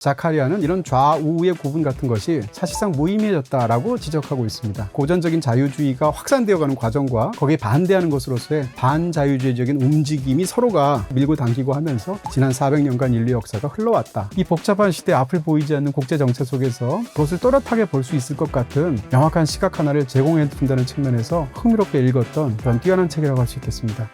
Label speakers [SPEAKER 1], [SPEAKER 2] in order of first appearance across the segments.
[SPEAKER 1] 자카리아는 이런 좌우의 구분 같은 것이 사실상 무의미해졌다라고 지적하고 있습니다. 고전적인 자유주의가 확산되어가는 과정과 거기에 반대하는 것으로서의 반자유주의적인 움직임이 서로가 밀고 당기고 하면서 지난 400년간 인류 역사가 흘러왔다. 이 복잡한 시대 앞을 보이지 않는 국제정세 속에서 그것을 또렷하게 볼 수 있을 것 같은 명확한 시각 하나를 제공해 준다는 측면에서 흥미롭게 읽었던 그런 뛰어난 책이라고 할 수 있겠습니다.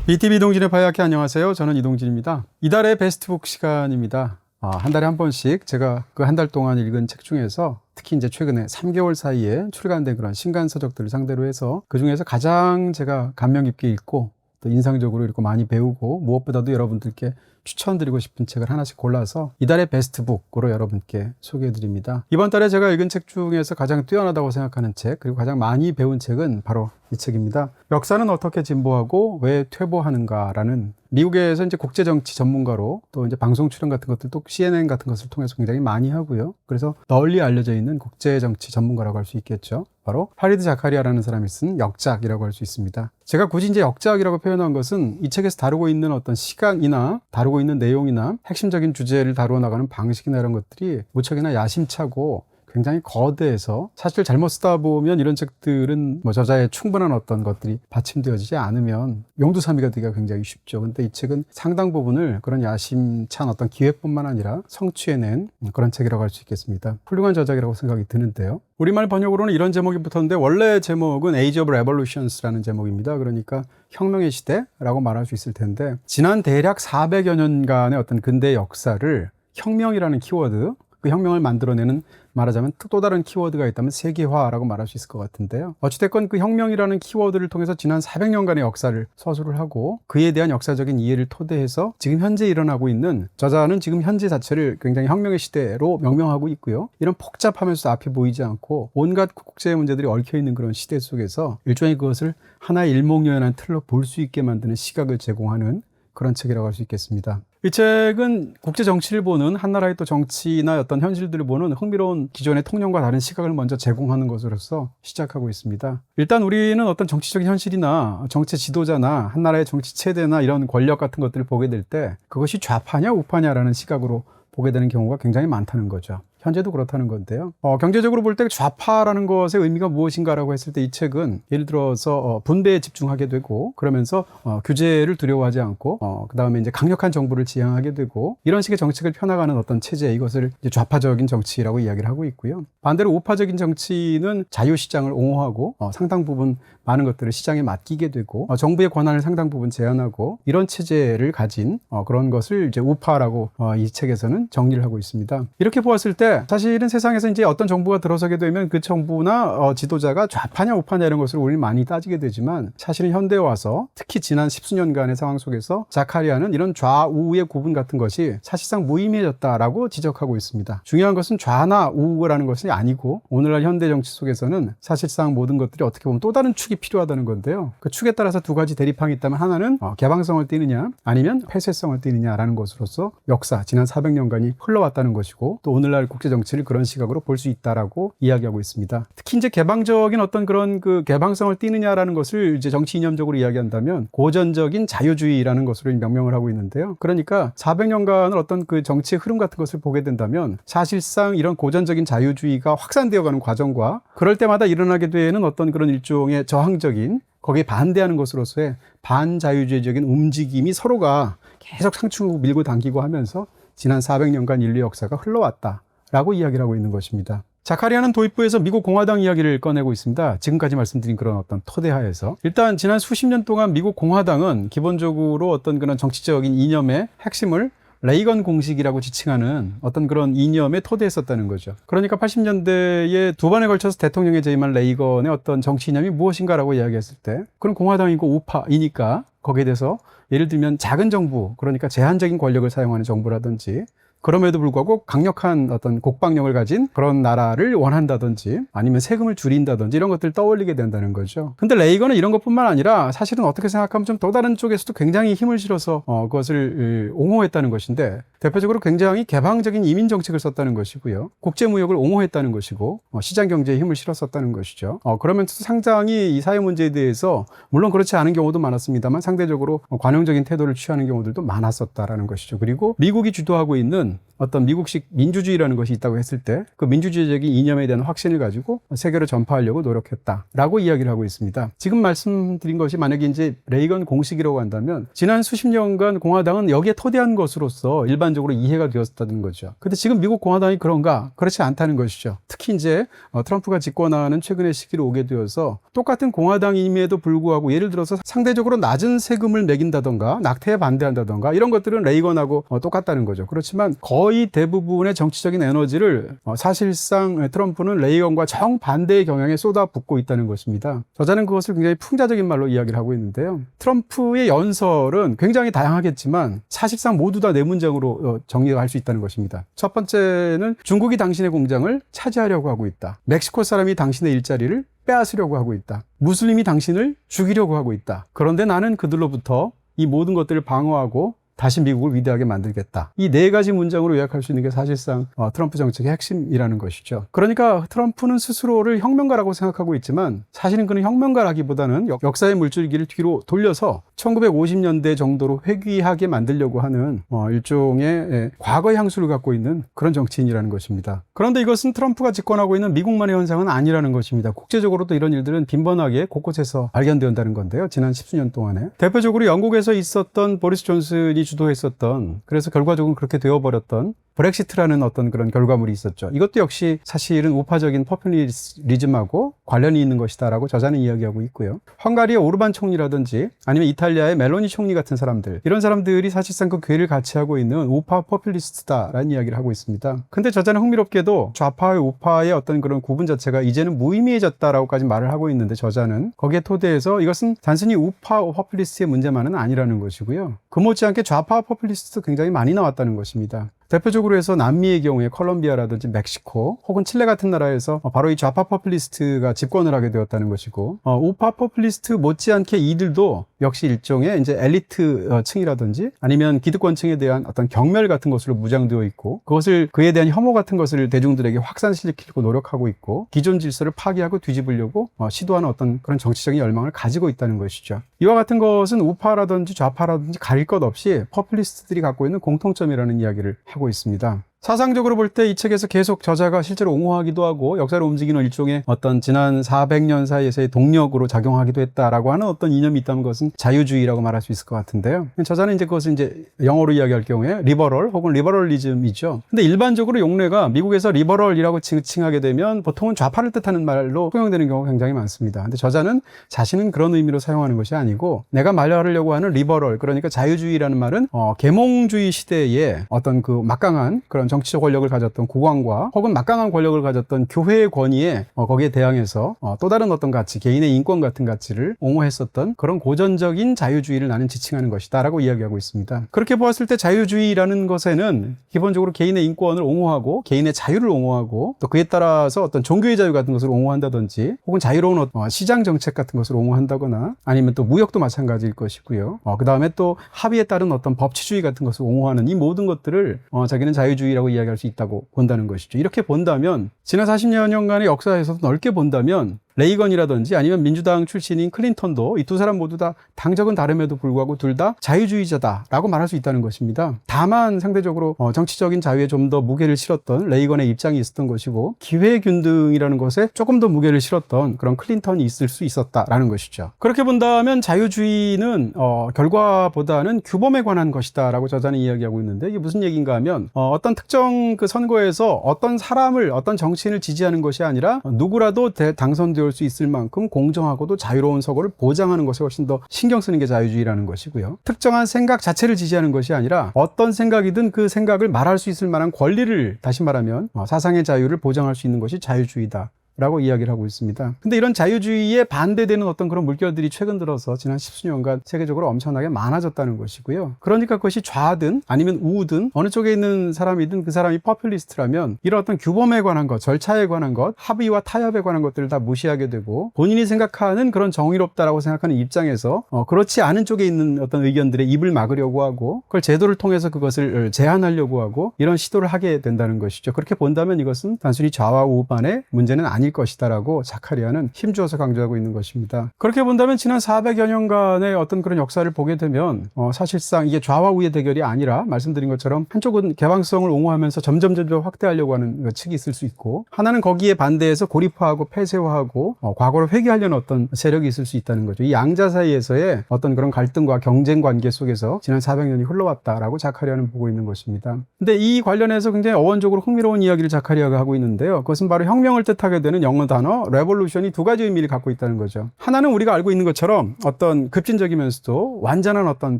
[SPEAKER 1] BTV 이동진의 바이아키 안녕하세요. 저는 이동진입니다. 이달의 베스트북 시간입니다. 한 달에 한 번씩 제가 그 한 달 동안 읽은 책 중에서 특히 이제 최근에 3개월 사이에 출간된 그런 신간 서적들을 상대로 해서 그 중에서 가장 제가 감명 깊게 읽고 또 인상적으로 읽고 많이 배우고 무엇보다도 여러분들께 추천드리고 싶은 책을 하나씩 골라서 이달의 베스트북으로 여러분께 소개해드립니다. 이번 달에 제가 읽은 책 중에서 가장 뛰어나다고 생각하는 책, 그리고 가장 많이 배운 책은 바로 이 책입니다. 역사는 어떻게 진보하고 왜 퇴보하는가라는, 미국에서 이제 국제정치 전문가로 또 이제 방송 출연 같은 것들도 CNN 같은 것을 통해서 굉장히 많이 하고요. 그래서 널리 알려져 있는 국제정치 전문가라고 할 수 있겠죠. 바로 파리드 자카리아라는 사람이 쓴 역작이라고 할 수 있습니다. 제가 굳이 이제 역작이라고 표현한 것은 이 책에서 다루고 있는 어떤 시각이나 다루고 있는 내용이나 핵심적인 주제를 다루어 나가는 방식이나 이런 것들이 무척이나 야심차고 굉장히 거대해서 사실 잘못 쓰다 보면 이런 책들은 뭐 저자의 충분한 어떤 것들이 받침되어지지 않으면 용두사미가 되기가 굉장히 쉽죠. 근데 이 책은 상당 부분을 그런 야심찬 어떤 기획뿐만 아니라 성취해낸 그런 책이라고 할 수 있겠습니다. 훌륭한 저작이라고 생각이 드는데요. 우리말 번역으로는 이런 제목이 붙었는데 원래 제목은 Age of Revolutions라는 제목입니다. 그러니까 혁명의 시대라고 말할 수 있을 텐데 지난 대략 400여 년간의 어떤 근대 역사를 혁명이라는 키워드, 그 혁명을 만들어내는 말하자면 또 다른 키워드가 있다면 세계화라고 말할 수 있을 것 같은데요. 어찌됐건 그 혁명이라는 키워드를 통해서 지난 400년간의 역사를 서술을 하고 그에 대한 역사적인 이해를 토대해서 지금 현재 일어나고 있는, 저자는 지금 현재 자체를 굉장히 혁명의 시대로 명명하고 있고요. 이런 복잡하면서도 앞이 보이지 않고 온갖 국제 문제들이 얽혀있는 그런 시대 속에서 일종의 그것을 하나의 일목요연한 틀로 볼 수 있게 만드는 시각을 제공하는 그런 책이라고 할 수 있겠습니다. 이 책은 국제 정치를 보는, 한 나라의 또 정치나 어떤 현실들을 보는 흥미로운 기존의 통념과 다른 시각을 먼저 제공하는 것으로서 시작하고 있습니다. 일단 우리는 어떤 정치적인 현실이나 정치 지도자나 한 나라의 정치 체제나 이런 권력 같은 것들을 보게 될 때 그것이 좌파냐 우파냐라는 시각으로 보게 되는 경우가 굉장히 많다는 거죠. 현재도 그렇다는 건데요. 경제적으로 볼 때 좌파라는 것의 의미가 무엇인가라고 했을 때 이 책은 예를 들어서 분배에 집중하게 되고, 그러면서 규제를 두려워하지 않고 그 다음에 이제 강력한 정부를 지향하게 되고, 이런 식의 정책을 펴나가는 어떤 체제, 이것을 이제 좌파적인 정치라고 이야기를 하고 있고요. 반대로 우파적인 정치는 자유시장을 옹호하고 상당 부분 많은 것들을 시장에 맡기게 되고 정부의 권한을 상당 부분 제한하고 이런 체제를 가진 그런 것을 이제 우파라고 이 책에서는 정리를 하고 있습니다. 이렇게 보았을 때 사실은 세상에서 이제 어떤 정부가 들어서게 되면 그 정부나 지도자가 좌파냐 우파냐 이런 것을 우리는 많이 따지게 되지만, 사실은 현대에 와서 특히 지난 십수년간의 상황 속에서 자카리아는 이런 좌우의 구분 같은 것이 사실상 무의미해졌다라고 지적하고 있습니다. 중요한 것은 좌나 우라는 것이 아니고 오늘날 현대 정치 속에서는 사실상 모든 것들이 어떻게 보면 또 다른 축이 필요하다는 건데요. 그 축에 따라서 두 가지 대립항이 있다면 하나는 개방성을 띠느냐 아니면 폐쇄성을 띠느냐라는 것으로서 역사, 지난 400년간이 흘러왔다는 것이고, 또 오늘날 국제 정치를 그런 시각으로 볼 수 있다라고 이야기하고 있습니다. 특히 이제 개방적인 어떤 그런 그 개방성을 띠느냐라는 것을 이제 정치 이념적으로 이야기한다면 고전적인 자유주의라는 것으로 명명을 하고 있는데요. 그러니까 400년간을 어떤 그 정치의 흐름 같은 것을 보게 된다면 사실상 이런 고전적인 자유주의가 확산되어가는 과정과 그럴 때마다 일어나게 되는 어떤 그런 일종의 저항적인, 거기에 반대하는 것으로서의 반자유주의적인 움직임이 서로가 계속 상충하고 밀고 당기고 하면서 지난 400년간 인류 역사가 흘러왔다라고 이야기를 하고 있는 것입니다. 자카리아는 도입부에서 미국 공화당 이야기를 꺼내고 있습니다. 지금까지 말씀드린 그런 어떤 토대하에서 일단 지난 수십 년 동안 미국 공화당은 기본적으로 어떤 그런 정치적인 이념의 핵심을 레이건 공식이라고 지칭하는 어떤 그런 이념에 토대했었다는 거죠. 그러니까 80년대에 두 번에 걸쳐서 대통령에 재임한 레이건의 어떤 정치 이념이 무엇인가라고 이야기했을 때, 그건 공화당이고 우파이니까 거기에 대해서 예를 들면 작은 정부, 그러니까 제한적인 권력을 사용하는 정부라든지 그럼에도 불구하고 강력한 어떤 국방력을 가진 그런 나라를 원한다든지 아니면 세금을 줄인다든지 이런 것들을 떠올리게 된다는 거죠. 근데 레이건은 이런 것뿐만 아니라 사실은 어떻게 생각하면 좀 또 다른 쪽에서도 굉장히 힘을 실어서 그것을 옹호했다는 것인데, 대표적으로 굉장히 개방적인 이민 정책을 썼다는 것이고요. 국제무역을 옹호했다는 것이고 시장 경제에 힘을 실었었다는 것이죠. 그러면서 상당히 이 사회 문제에 대해서 물론 그렇지 않은 경우도 많았습니다만 상대적으로 관용적인 태도를 취하는 경우들도 많았었다라는 것이죠. 그리고 미국이 주도하고 있는 어떤 미국식 민주주의라는 것이 있다고 했을 때 그 민주주의적인 이념에 대한 확신을 가지고 세계로 전파하려고 노력했다라고 이야기를 하고 있습니다. 지금 말씀드린 것이 만약에 이제 레이건 공식이라고 한다면 지난 수십 년간 공화당은 여기에 토대한 것으로서 일반적으로 이해가 되었다는 거죠. 근데 지금 미국 공화당이 그런가? 그렇지 않다는 것이죠. 특히 이제 트럼프가 집권하는 최근의 시기로 오게 되어서 똑같은 공화당임에도 불구하고 예를 들어서 상대적으로 낮은 세금을 매긴다던가 낙태에 반대한다던가 이런 것들은 레이건하고 똑같다는 거죠. 그렇지만 거의 대부분의 정치적인 에너지를 사실상 트럼프는 레이건과 정반대의 경향에 쏟아붓고 있다는 것입니다. 저자는 그것을 굉장히 풍자적인 말로 이야기를 하고 있는데요. 트럼프의 연설은 굉장히 다양하겠지만 사실상 모두 다 네 문장으로 정리할 수 있다는 것입니다. 첫 번째는 중국이 당신의 공장을 차지하려고 하고 있다. 멕시코 사람이 당신의 일자리를 빼앗으려고 하고 있다. 무슬림이 당신을 죽이려고 하고 있다. 그런데 나는 그들로부터 이 모든 것들을 방어하고 다시 미국을 위대하게 만들겠다. 이 네 가지 문장으로 요약할 수 있는 게 사실상 트럼프 정책의 핵심이라는 것이죠. 그러니까 트럼프는 스스로를 혁명가라고 생각하고 있지만 사실은 그는 혁명가라기보다는 역사의 물줄기를 뒤로 돌려서 1950년대 정도로 회귀하게 만들려고 하는 일종의 과거 향수를 갖고 있는 그런 정치인이라는 것입니다. 그런데 이것은 트럼프가 집권하고 있는 미국만의 현상은 아니라는 것입니다. 국제적으로도 이런 일들은 빈번하게 곳곳에서 발견된다는 건데요. 지난 10수년 동안에. 대표적으로 영국에서 있었던 보리스 존슨이 주도했었던, 그래서 결과적으로 그렇게 되어버렸던 브렉시트라는 어떤 그런 결과물이 있었죠. 이것도 역시 사실은 우파적인 포퓰리즘하고 관련이 있는 것이다라고 저자는 이야기하고 있고요. 헝가리의 오르반 총리라든지 아니면 이탈리아의 멜로니 총리 같은 사람들, 이런 사람들이 사실상 그 궤를 같이 하고 있는 우파 포퓰리스트다라는 이야기를 하고 있습니다. 근데 저자는 흥미롭게도 좌파와 우파의 어떤 그런 구분 자체가 이제는 무의미해졌다라고까지 말을 하고 있는데, 저자는 거기에 토대해서 이것은 단순히 우파 포퓰리스트의 문제만은 아니라는 것이고요. 그 못지않게 좌파 포퓰리스트도 굉장히 많이 나왔다는 것입니다. 대표적으로 해서 남미의 경우에 콜롬비아라든지 meg시코 혹은 칠레 같은 나라에서 바로 이 좌파 포퓰리스트가 집권을 하게 되었다는 것이고, 우파 포퓰리스트 못지않게 이들도 역시 일종의 이제 엘리트 층이라든지 아니면 기득권층에 대한 어떤 경멸 같은 것으로 무장되어 있고, 그것을 그에 대한 혐오 같은 것을 대중들에게 확산시키려고 노력하고 있고, 기존 질서를 파괴하고 뒤집으려고 시도하는 어떤 그런 정치적인 열망을 가지고 있다는 것이죠. 이와 같은 것은 우파라든지 좌파라든지 가릴 것 없이 포퓰리스트들이 갖고 있는 공통점이라는 이야기를 하고 있습니다. 사상적으로 볼 때 이 책에서 계속 저자가 실제로 옹호하기도 하고 역사를 움직이는 일종의 어떤 지난 400년 사이에서의 동력으로 작용하기도 했다라고 하는 어떤 이념이 있다는 것은 자유주의라고 말할 수 있을 것 같은데요. 저자는 이제 그것을 이제 영어로 이야기할 경우에 리버럴 혹은 리버럴리즘이죠. 근데 일반적으로 용례가 미국에서 리버럴이라고 칭하게 되면 보통은 좌파를 뜻하는 말로 통용되는 경우가 굉장히 많습니다. 근데 저자는 자신은 그런 의미로 사용하는 것이 아니고, 내가 말하려고 하는 리버럴, 그러니까 자유주의라는 말은 계몽주의 시대에 어떤 그 막강한 그런 정치적 권력을 가졌던 국왕과 혹은 막강한 권력을 가졌던 교회의 권위에 거기에 대항해서 또 다른 어떤 가치, 개인의 인권 같은 가치를 옹호했었던 그런 고전적인 자유주의를 나는 지칭하는 것이다 라고 이야기하고 있습니다. 그렇게 보았을 때 자유주의라는 것에는 기본적으로 개인의 인권을 옹호하고 개인의 자유를 옹호하고 또 그에 따라서 어떤 종교의 자유 같은 것을 옹호한다든지 혹은 자유로운 시장 정책 같은 것을 옹호한다거나 아니면 또 무역도 마찬가지일 것이고요. 그 다음에 또 합의에 따른 어떤 법치주의 같은 것을 옹호하는 이 모든 것들을 자기는 자유주의라고 이야기할 수 있다고 본다는 것이죠. 이렇게 본다면 지난 40여 년간의 역사에서도 넓게 본다면 레이건이라든지 아니면 민주당 출신인 클린턴도 이 두 사람 모두 다 당적은 다름에도 불구하고 둘 다 자유주의자다라고 말할 수 있다는 것입니다. 다만 상대적으로 정치적인 자유에 좀 더 무게를 실었던 레이건의 입장이 있었던 것이고, 기회균등이라는 것에 조금 더 무게를 실었던 그런 클린턴이 있을 수 있었다라는 것이죠. 그렇게 본다면 자유주의는 결과보다는 규범에 관한 것이다라고 저자는 이야기하고 있는데, 이게 무슨 얘기인가 하면 어떤 특정 그 선거에서 어떤 사람을, 어떤 정치인을 지지하는 것이 아니라 누구라도 당선될 수 있을 만큼 공정하고도 자유로운 선거를 보장하는 것에 훨씬 더 신경 쓰는 게 자유주의라는 것이고요. 특정한 생각 자체를 지지하는 것이 아니라 어떤 생각이든 그 생각을 말할 수 있을 만한 권리를, 다시 말하면 사상의 자유를 보장할 수 있는 것이 자유주의다 라고 이야기를 하고 있습니다. 근데 이런 자유주의에 반대되는 어떤 그런 물결들이 최근 들어서 지난 10수년간 세계적으로 엄청나게 많아졌다는 것이고요. 그러니까 그것이 좌든 아니면 우든 어느 쪽에 있는 사람이든 그 사람이 퍼퓰리스트라면 이런 어떤 규범에 관한 것, 절차에 관한 것, 합의와 타협에 관한 것들을 다 무시하게 되고 본인이 생각하는 그런 정의롭다라고 생각하는 입장에서 그렇지 않은 쪽에 있는 어떤 의견들의 입을 막으려고 하고 그걸 제도를 통해서 그것을 제한하려고 하고 이런 시도를 하게 된다는 것이죠. 그렇게 본다면 이것은 단순히 좌와 우만의 문제는 아닐 것이다라고 자카리아는 힘주어서 강조하고 있는 것입니다. 그렇게 본다면 지난 400여 년간의 어떤 그런 역사를 보게 되면 사실상 이게 좌와 우의 대결이 아니라 말씀드린 것처럼 한쪽은 개방성을 옹호하면서 점점 확대하려고 하는 측이 있을 수 있고 하나는 거기에 반대해서 고립화하고 폐쇄화하고 과거를 회귀하려는 어떤 세력이 있을 수 있다는 거죠. 이 양자 사이에서의 어떤 그런 갈등과 경쟁 관계 속에서 지난 400년이 흘러왔다라고 자카리아는 보고 있는 것입니다. 근데 이 관련해서 굉장히 어원적으로 흥미로운 이야기를 자카리아가 하고 있는데요. 그것은 바로 혁명을 뜻하게 되는 영어 단어 레볼루션이 두 가지 의미를 갖고 있다는 거죠. 하나는 우리가 알고 있는 것처럼 어떤 급진적이면서도 완전한 어떤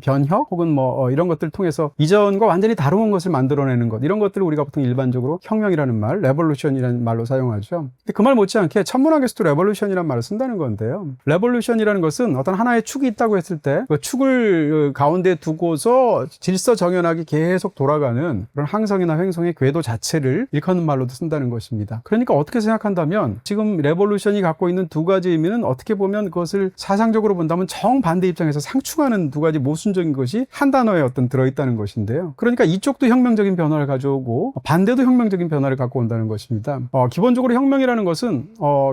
[SPEAKER 1] 변혁 혹은 이런 것들을 통해서 이전과 완전히 다른 것을 만들어내는 것 이런 것들을 우리가 보통 일반적으로 혁명이라는 말, 레볼루션이라는 말로 사용하죠. 근데 그 말 못지않게 천문학에서도 레볼루션이라는 말을 쓴다는 건데요. 레볼루션이라는 것은 어떤 하나의 축이 있다고 했을 때 그 축을 가운데 두고서 질서 정연하게 계속 돌아가는 그런 항성이나 횡성의 궤도 자체를 일컫는 말로도 쓴다는 것입니다. 그러니까 어떻게 생각한다면 지금 레볼루션이 갖고 있는 두 가지 의미는 어떻게 보면 그것을 사상적으로 본다면 정반대 입장에서 상충하는 두 가지 모순적인 것이 한 단어에 어떤 들어있다는 것인데요. 그러니까 이쪽도 혁명적인 변화를 가져오고 반대도 혁명적인 변화를 갖고 온다는 것입니다. 기본적으로 혁명이라는 것은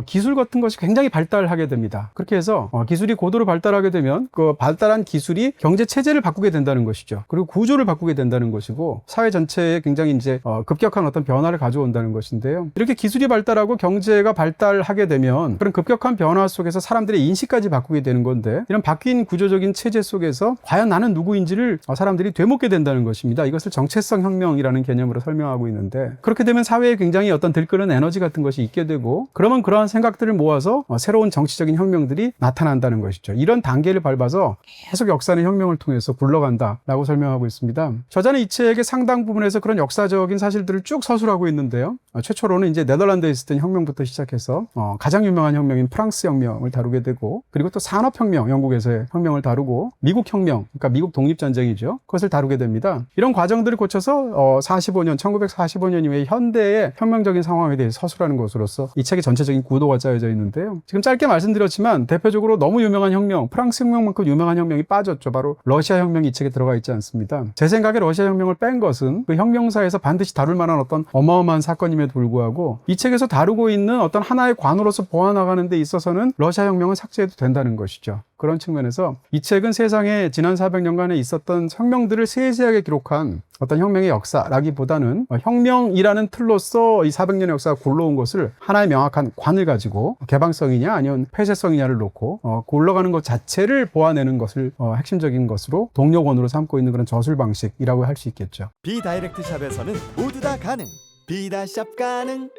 [SPEAKER 1] 기술 같은 것이 굉장히 발달하게 됩니다. 그렇게 해서 기술이 고도로 발달하게 되면 그 발달한 기술이 경제 체제를 바꾸게 된다는 것이죠. 그리고 구조를 바꾸게 된다는 것이고 사회 전체에 굉장히 이제 급격한 어떤 변화를 가져온다는 것인데요. 이렇게 기술이 발달하고 경제가 발달하게 되면 그런 급격한 변화 속에서 사람들의 인식까지 바꾸게 되는 건데 이런 바뀐 구조적인 체제 속에서 과연 나는 누구인지를 사람들이 되묻게 된다는 것입니다. 이것을 정체성 혁명이라는 개념으로 설명하고 있는데 그렇게 되면 사회에 굉장히 어떤 들끓는 에너지 같은 것이 있게 되고 그러면 그러한 생각들을 모아서 새로운 정치적인 혁명들이 나타난다는 것이죠. 이런 단계를 밟아서 계속 역사는 혁명을 통해서 굴러간다라고 설명하고 있습니다. 저자는 이 책의 상당 부분에서 그런 역사적인 사실들을 쭉 서술하고 있는데요. 최초로는 이제 네덜란드에 있었던 혁명부터 시작해서 가장 유명한 혁명인 프랑스 혁명을 다루게 되고 그리고 또 산업혁명, 영국에서의 혁명을 다루고 미국 혁명, 그러니까 미국 독립전쟁이죠. 그것을 다루게 됩니다. 이런 과정들을 거쳐서 1945년 이후에 현대의 혁명적인 상황에 대해서 서술하는 것으로서 이 책의 전체적인 구도가 짜여져 있는데요. 지금 짧게 말씀드렸지만 대표적으로 너무 유명한 혁명, 프랑스 혁명만큼 유명한 혁명이 빠졌죠. 바로 러시아 혁명이 이 책에 들어가 있지 않습니다. 제 생각에 러시아 혁명을 뺀 것은 그 혁명사에서 반드시 다룰 만한 어떤 어마어마한 사건임에도 불구하고 이 책에서 다루고 있는 어떤 하나의 관으로서 보아나가는 데 있어서는 러시아 혁명은 삭제해도 된다는 것이죠. 그런 측면에서 이 책은 세상에 지난 400년간에 있었던 혁명들을 세세하게 기록한 어떤 혁명의 역사라기보다는 혁명이라는 틀로서 이 400년의 역사가 굴러온 것을 하나의 명확한 관을 가지고 개방성이냐 아니면 폐쇄성이냐를 놓고 굴러가는 것 자체를 보아내는 것을 핵심적인 것으로 동력원으로 삼고 있는 그런 저술 방식이라고 할 수 있겠죠.
[SPEAKER 2] 비다이렉트 샵에서는 모두 다 가능. 비다샵 가능.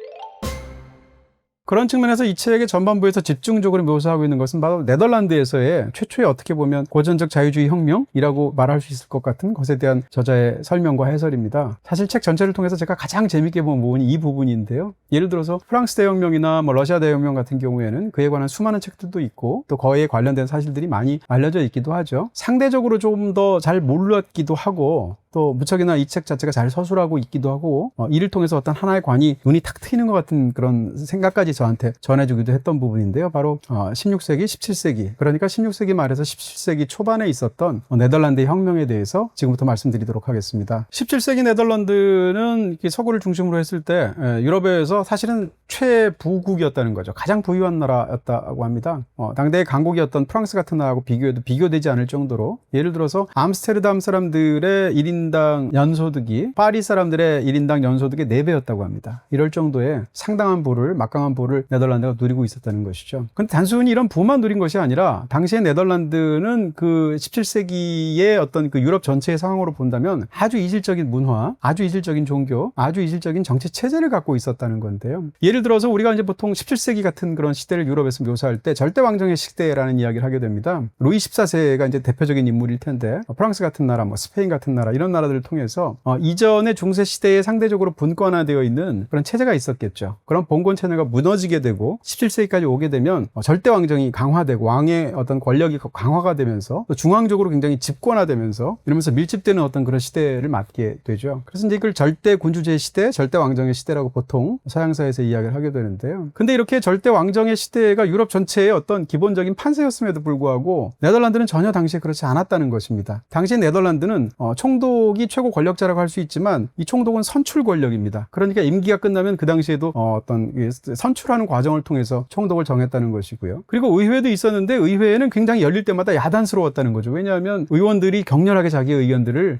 [SPEAKER 1] 그런 측면에서 이 책의 전반부에서 집중적으로 묘사하고 있는 것은 바로 네덜란드에서의 최초의 어떻게 보면 고전적 자유주의 혁명이라고 말할 수 있을 것 같은 것에 대한 저자의 설명과 해설입니다. 사실 책 전체를 통해서 제가 가장 재밌게 본 부분이 이 부분인데요. 예를 들어서 프랑스 대혁명이나 러시아 대혁명 같은 경우에는 그에 관한 수많은 책들도 있고 또 거기에 관련된 사실들이 많이 알려져 있기도 하죠. 상대적으로 좀 더 잘 몰랐기도 하고 또 무척이나 이 책 자체가 잘 서술하고 있기도 하고 이를 통해서 어떤 하나의 관이 눈이 탁 트이는 것 같은 그런 생각까지 저한테 전해주기도 했던 부분인데요. 바로 16세기, 17세기 그러니까 16세기 말에서 17세기 초반에 있었던 네덜란드의 혁명에 대해서 지금부터 말씀드리도록 하겠습니다. 17세기 네덜란드는 서구를 중심으로 했을 때 유럽에서 사실은 최부국이었다는 거죠. 가장 부유한 나라였다고 합니다. 당대의 강국이었던 프랑스 같은 나라하고 비교해도 비교되지 않을 정도로 예를 들어서 암스테르담 사람들의 1인당 연소득이 파리 사람들의 1인당 연소득의 4배였다고 합니다. 이럴 정도의 상당한 부를 막강한 부를 네덜란드가 누리고 있었다는 것이죠. 근데 단순히 이런 부만 누린 것이 아니라 당시의 네덜란드는 그 17세기의 어떤 그 유럽 전체의 상황으로 본다면 아주 이질적인 문화, 아주 이질적인 종교, 아주 이질적인 정치 체제를 갖고 있었다는 건데요. 예를 들어서 우리가 이제 보통 17세기 같은 그런 시대를 유럽에서 묘사할 때 절대 왕정의 시대라는 이야기를 하게 됩니다. 루이 14세가 이제 대표적인 인물일 텐데 프랑스 같은 나라, 스페인 같은 나라 이런 이런 나라들을 통해서 이전의 중세 시대에 상대적으로 분권화되어 있는 그런 체제가 있었겠죠. 그런 봉건 체제가 무너지게 되고 17세기까지 오게 되면 절대 왕정이 강화되고 왕의 어떤 권력이 강화가 되면서 또 중앙적으로 굉장히 집권화되면서 이러면서 밀집되는 어떤 그런 시대를 맞게 되죠. 그래서 이제 이걸 절대 군주제의 시대, 절대 왕정의 시대라고 보통 서양사에서 이야기를 하게 되는데요. 근데 이렇게 절대 왕정의 시대가 유럽 전체의 어떤 기본적인 판세였음에도 불구하고 네덜란드는 전혀 당시에 그렇지 않았다는 것입니다. 당시 네덜란드는 총독이 최고 권력자라고 할 수 있지만 이 총독은 선출 권력입니다. 그러니까 임기가 끝나면 그 당시에도 어떤 선출하는 과정을 통해서 총독을 정했다는 것이고요. 그리고 의회도 있었는데 의회에는 굉장히 열릴 때마다 야단스러웠다는 거죠. 왜냐하면 의원들이 격렬하게 자기의 의견들을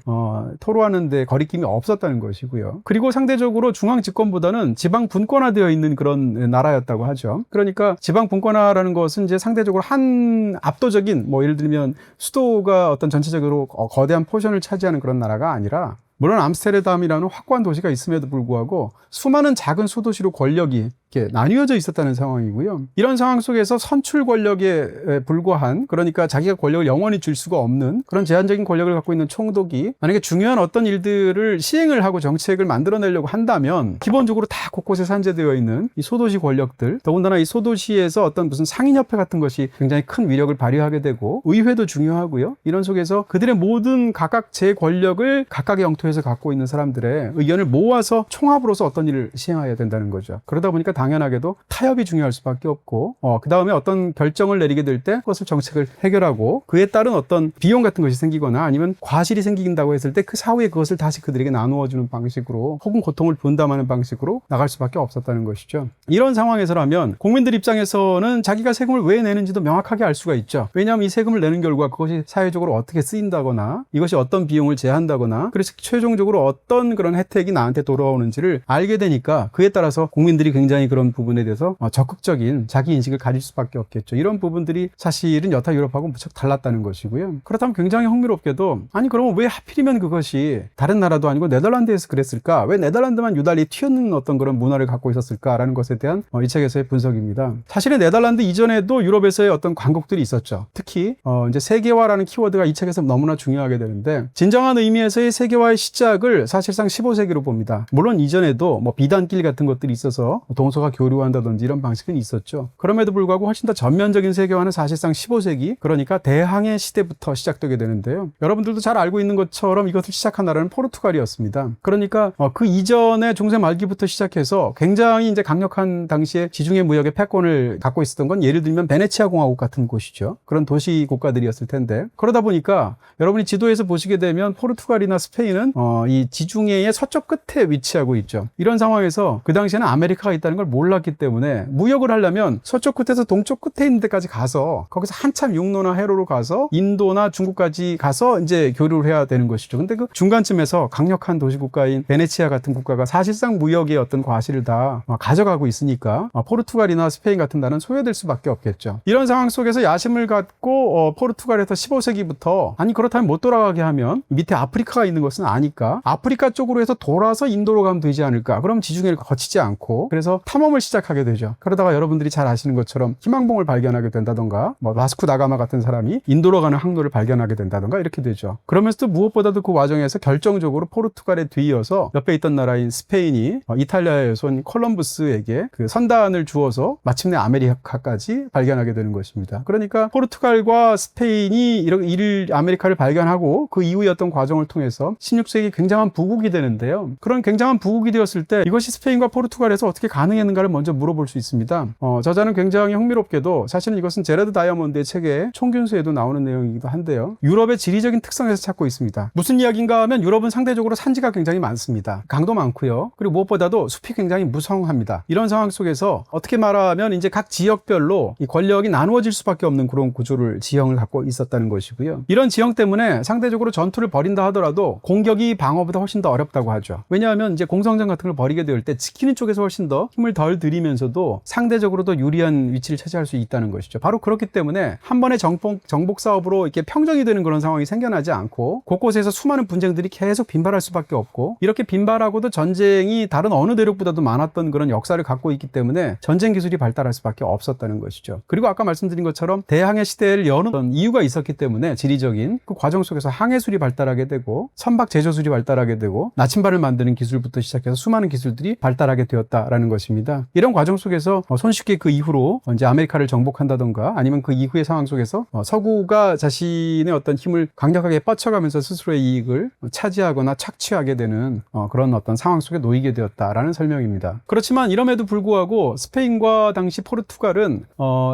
[SPEAKER 1] 토로하는데 거리낌이 없었다는 것이고요. 그리고 상대적으로 중앙 집권보다는 지방 분권화되어 있는 그런 나라였다고 하죠. 그러니까 지방 분권화라는 것은 이제 상대적으로 한 압도적인 예를 들면 수도가 어떤 전체적으로 거대한 포션을 차지하는 그런 나라가 아니라 물론 암스테르담이라는 확고한 도시가 있음에도 불구하고 수많은 작은 소도시로 권력이 이렇게 나뉘어져 있었다는 상황이고요. 이런 상황 속에서 선출 권력에 불과한, 그러니까 자기가 권력을 영원히 줄 수가 없는 그런 제한적인 권력을 갖고 있는 총독이 만약에 중요한 어떤 일들을 시행을 하고 정책을 만들어내려고 한다면 기본적으로 다 곳곳에 산재되어 있는 이 소도시 권력들, 더군다나 이 소도시에서 어떤 무슨 상인협회 같은 것이 굉장히 큰 위력을 발휘하게 되고 의회도 중요하고요. 이런 속에서 그들의 모든 각각 제 권력을 각각의 영토에서 갖고 있는 사람들의 의견을 모아서 총합으로서 어떤 일을 시행해야 된다는 거죠. 그러다 보니까 당연하게도 타협이 중요할 수밖에 없고 그 다음에 어떤 결정을 내리게 될 때 그것을 정책을 해결하고 그에 따른 어떤 비용 같은 것이 생기거나 아니면 과실이 생긴다고 했을 때 그 사후에 그것을 다시 그들에게 나누어 주는 방식으로 혹은 고통을 분담하는 방식으로 나갈 수밖에 없었다는 것이죠. 이런 상황에서라면 국민들 입장에서는 자기가 세금을 왜 내는지도 명확하게 알 수가 있죠. 왜냐하면 이 세금을 내는 결과 그것이 사회적으로 어떻게 쓰인다거나 이것이 어떤 비용을 제한다거나 그래서 최종적으로 어떤 그런 혜택이 나한테 돌아오는지를 알게 되니까 그에 따라서 국민들이 굉장히 그런 부분에 대해서 적극적인 자기 인식을 가질 수밖에 없겠죠. 이런 부분들이 사실은 여타 유럽하고 무척 달랐다는 것이고요. 그렇다면 굉장히 흥미롭게도 아니 그러면 왜 하필이면 그것이 다른 나라도 아니고 네덜란드에서 그랬을까? 왜 네덜란드만 유달리 튀어나온 어떤 그런 문화를 갖고 있었을까라는 것에 대한 이 책에서의 분석입니다. 사실은 네덜란드 이전에도 유럽에서의 어떤 강국들이 있었죠. 특히 이제 세계화라는 키워드가 이 책에서 너무나 중요하게 되는데 진정한 의미에서의 세계화의 시작을 사실상 15세기로 봅니다. 물론 이전에도 비단길 같은 것들이 있어서 동서가 교류한다든지 이런 방식은 있었죠. 그럼에도 불구하고 훨씬 더 전면적인 세계화는 사실상 15세기, 그러니까 대항해 시대부터 시작되게 되는데요. 여러분들도 잘 알고 있는 것처럼 이것을 시작한 나라는 포르투갈이었습니다. 그러니까 그 이전에 중세 말기부터 시작해서 굉장히 이제 강력한 당시에 지중해 무역의 패권을 갖고 있었던 건 예를 들면 베네치아 공화국 같은 곳이죠. 그런 도시 국가들이었을 텐데 그러다 보니까 여러분이 지도에서 보시게 되면 포르투갈이나 스페인은 이 지중해의 서쪽 끝에 위치하고 있죠. 이런 상황에서 그 당시에는 아메리카가 있다는 걸 몰랐기 때문에 무역을 하려면 서쪽 끝에서 동쪽 끝에 있는 데까지 가서 거기서 한참 육로나 해로로 가서 인도나 중국까지 가서 이제 교류를 해야 되는 것이죠. 근데 그 중간쯤에서 강력한 도시국가인 베네치아 같은 국가가 사실상 무역의 어떤 과실을 다 가져가고 있으니까 포르투갈이나 스페인 같은 나라는 소외될 수밖에 없겠죠. 이런 상황 속에서 야심을 갖고 포르투갈에서 15세기부터 아니 그렇다면 못 돌아가게 하면 밑에 아프리카가 있는 것은 아니까 아프리카 쪽으로 해서 돌아서 인도로 가면 되지 않을까. 그럼 지중해를 거치지 않고 그래서 탐험을 시작하게 되죠. 그러다가 여러분들이 잘 아시는 것처럼 희망봉을 발견하게 된다던가 바스쿠 다가마 같은 사람이 인도로 가는 항로를 발견하게 된다던가 이렇게 되죠. 그러면서도 무엇보다도 그 과정에서 결정적으로 포르투갈에 뒤이어서 옆에 있던 나라인 스페인이 이탈리아에서 온 콜럼부스에게 그 선단을 주어서 마침내 아메리카까지 발견하게 되는 것입니다. 그러니까 포르투갈과 스페인이 이를 아메리카를 발견하고 그 이후의 어떤 과정을 통해서 16세기 굉장한 부국이 되는데요. 그런 굉장한 부국이 되었을 때 이것이 스페인과 포르투갈에서 어떻게 가능했는가를 먼저 물어볼 수 있습니다. 저자는 굉장히 흥미롭게도 사실은 이것은 제레드 다이아몬드의 책의 총균수에도 나오는 내용이기도 한데요. 유럽의 지리적인 특성에서 찾고 있습니다. 무슨 이야기인가 하면 유럽은 상대적으로 산지가 굉장히 많습니다. 강도 많고요. 그리고 무엇보다도 숲이 굉장히 무성합니다. 이런 상황 속에서 어떻게 말하면 이제 각 지역별로 이 권력이 나누어질 수밖에 없는 그런 구조를 지형을 갖고 있었다는 것이고요. 이런 지형 때문에 상대적으로 전투를 벌인다 하더라도 공격이 방어보다 훨씬 더 어렵다고 하죠. 왜냐하면 이제 공성전 같은 걸 벌이게 될 때 지키는 쪽에서 훨씬 더 힘을 힘을 덜 들이면서도 상대적으로 더 유리한 위치를 차지할 수 있다는 것이죠. 바로 그렇기 때문에 한 번의 정복 사업으로 이렇게 평정이 되는 그런 상황이 생겨나지 않고 곳곳에서 수많은 분쟁들이 계속 빈발할 수밖에 없고, 이렇게 빈발하고도 전쟁이 다른 어느 대륙보다도 많았던 그런 역사를 갖고 있기 때문에 전쟁 기술이 발달할 수밖에 없었다는 것이죠. 그리고 아까 말씀드린 것처럼 대항해 시대를 여는 이유가 있었기 때문에 지리적인 그 과정 속에서 항해술이 발달하게 되고 선박 제조술이 발달하게 되고 나침반을 만드는 기술부터 시작해서 수많은 기술들이 발달하게 되었다라는 것입니다. 이런 과정 속에서 손쉽게 그 이후로 이제 아메리카를 정복한다던가 아니면 그 이후의 상황 속에서 서구가 자신의 어떤 힘을 강력하게 뻗쳐가면서 스스로의 이익을 차지하거나 착취하게 되는 그런 어떤 상황 속에 놓이게 되었다라는 설명입니다. 그렇지만 이럼에도 불구하고 스페인과 당시 포르투갈은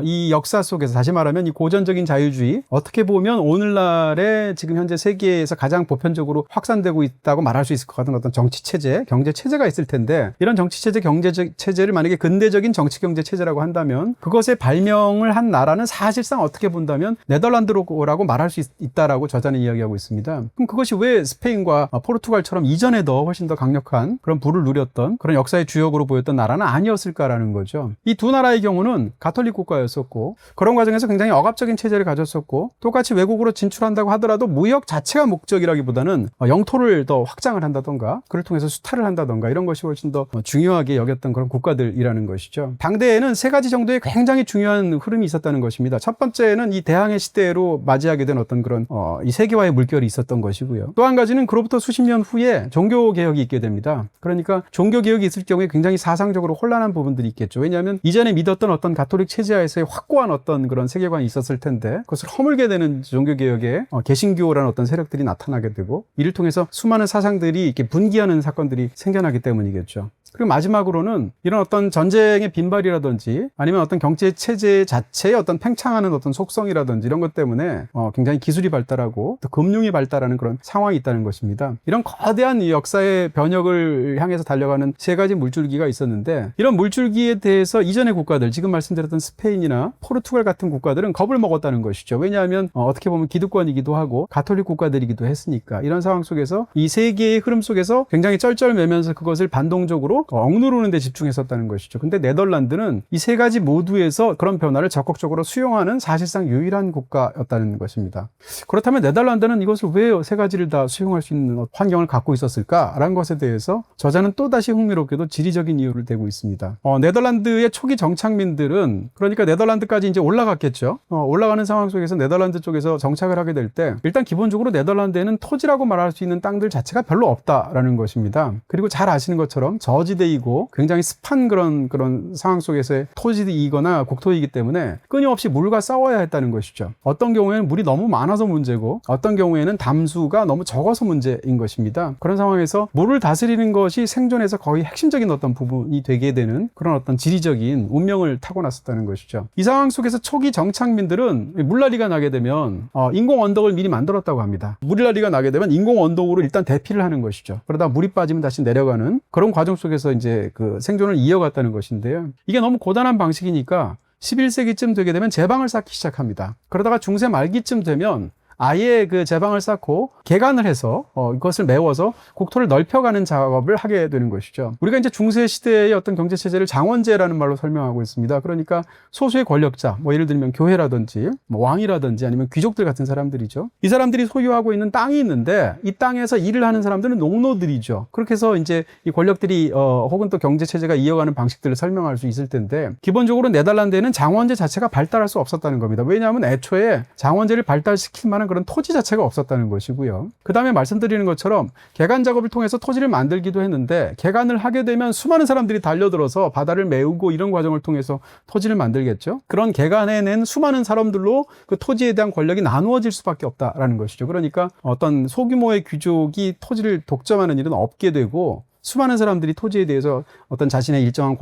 [SPEAKER 1] 이 역사 속에서, 다시 말하면 이 고전적인 자유주의, 어떻게 보면 오늘날의 지금 현재 세계에서 가장 보편적으로 확산되고 있다고 말할 수 있을 것 같은 어떤 정치 체제, 경제 체제가 있을 텐데, 이런 정치 체제, 경제 체제를 만약에 근대적인 정치 경제 체제라고 한다면 그것의 발명을 한 나라는 사실상 어떻게 본다면 네덜란드라고 말할 수 있다라고 저자는 이야기하고 있습니다. 그럼 그것이 왜 스페인과 포르투갈처럼 이전에 더 훨씬 더 강력한 그런 부를 누렸던 그런 역사의 주역으로 보였던 나라는 아니었을까라는 거죠. 이 두 나라의 경우는 가톨릭 국가였었고, 그런 과정에서 굉장히 억압적인 체제를 가졌었고, 똑같이 외국으로 진출한다고 하더라도 무역 자체가 목적이라기보다는 영토를 더 확장을 한다던가 그를 통해서 수탈을 한다던가 이런 것이 훨씬 더 중요하게 여겼던 그런 국가들이라는 것이죠. 당대에는 세 가지 정도의 굉장히 중요한 흐름이 있었다는 것입니다. 첫 번째는 이 대항해 시대로 맞이하게 된 어떤 그런 이 세계화의 물결이 있었던 것이고요. 또 한 가지는 그로부터 수십 년 후에 종교 개혁이 있게 됩니다. 그러니까 종교 개혁이 있을 경우에 굉장히 사상적으로 혼란한 부분들이 있겠죠. 왜냐하면 이전에 믿었던 어떤 가톨릭 체제하에서의 확고한 어떤 그런 세계관이 있었을 텐데 그것을 허물게 되는 종교 개혁에 개신교라는 어떤 세력들이 나타나게 되고, 이를 통해서 수많은 사상들이 이렇게 분기하는 사건들이 생겨나기 때문이겠죠. 그리고 마지막으로는 이런 어떤 전쟁의 빈발이라든지 아니면 어떤 경제 체제 자체의 어떤 팽창하는 어떤 속성이라든지 이런 것 때문에 굉장히 기술이 발달하고 또 금융이 발달하는 그런 상황이 있다는 것입니다. 이런 거대한 역사의 변혁을 향해서 달려가는 세 가지 물줄기가 있었는데, 이런 물줄기에 대해서 이전의 국가들, 지금 말씀드렸던 스페인이나 포르투갈 같은 국가들은 겁을 먹었다는 것이죠. 왜냐하면 어떻게 보면 기득권이기도 하고 가톨릭 국가들이기도 했으니까. 이런 상황 속에서 이 세계의 흐름 속에서 굉장히 쩔쩔매면서 그것을 반동적으로 억누르는 데 집중했었다는 것이죠. 근데 네덜란드는 이 세 가지 모두에서 그런 변화를 적극적으로 수용하는 사실상 유일한 국가였다는 것입니다. 그렇다면 네덜란드는 이것을 왜 세 가지를 다 수용할 수 있는 환경을 갖고 있었을까라는 것에 대해서 저자는 또다시 흥미롭게도 지리적인 이유를 대고 있습니다. 네덜란드의 초기 정착민들은, 그러니까 네덜란드까지 이제 올라갔겠죠. 올라가는 상황 속에서 네덜란드 쪽에서 정착을 하게 될 때 일단 기본적으로 네덜란드에는 토지라고 말할 수 있는 땅들 자체가 별로 없다라는 것입니다. 그리고 잘 아시는 것처럼 저지대이고 굉장히 습한 그런 상황 속에서의 토지이거나 국토이기 때문에 끊임없이 물과 싸워야 했다는 것이죠. 어떤 경우에는 물이 너무 많아서 문제고 어떤 경우에는 담수가 너무 적어서 문제인 것입니다. 그런 상황에서 물을 다스리는 것이 생존에서 거의 핵심적인 어떤 부분이 되게 되는 그런 어떤 지리적인 운명을 타고났었다는 것이죠. 이 상황 속에서 초기 정착민들은 물난리가 나게 되면 인공 언덕을 미리 만들었다고 합니다. 물난리가 나게 되면 인공 언덕으로 일단 대피를 하는 것이죠. 그러다 물이 빠지면 다시 내려가는 그런 과정 속에서 이제 그 생존을 이어갔다는 것인데요. 이게 너무 고단한 방식이니까 11세기쯤 되게 되면 제방을 쌓기 시작합니다. 그러다가 중세 말기쯤 되면 아예 그 제방을 쌓고 개간을 해서 이것을 메워서 국토를 넓혀가는 작업을 하게 되는 것이죠. 우리가 이제 중세 시대의 어떤 경제 체제를 장원제라는 말로 설명하고 있습니다. 그러니까 소수의 권력자, 예를 들면 교회라든지 왕이라든지 아니면 귀족들 같은 사람들이죠. 이 사람들이 소유하고 있는 땅이 있는데 이 땅에서 일을 하는 사람들은 농노들이죠. 그렇게 해서 이제 이 권력들이 혹은 또 경제 체제가 이어가는 방식들을 설명할 수 있을 텐데, 기본적으로 네덜란드에는 장원제 자체가 발달할 수 없었다는 겁니다. 왜냐하면 애초에 장원제를 발달시킬 만한 그런 토지 자체가 없었다는 것이고요. 그 다음에 말씀드리는 것처럼 개간 작업을 통해서 토지를 만들기도 했는데, 개간을 하게 되면 수많은 사람들이 달려들어서 바다를 메우고 이런 과정을 통해서 토지를 만들겠죠. 그런 개간해낸 수많은 사람들로 그 토지에 대한 권력이 나누어질 수밖에 없다라는 것이죠. 그러니까 어떤 소규모의 귀족이 토지를 독점하는 일은 없게 되고, 수많은 사람들이 토지에 대해서 어떤 자신의 일정한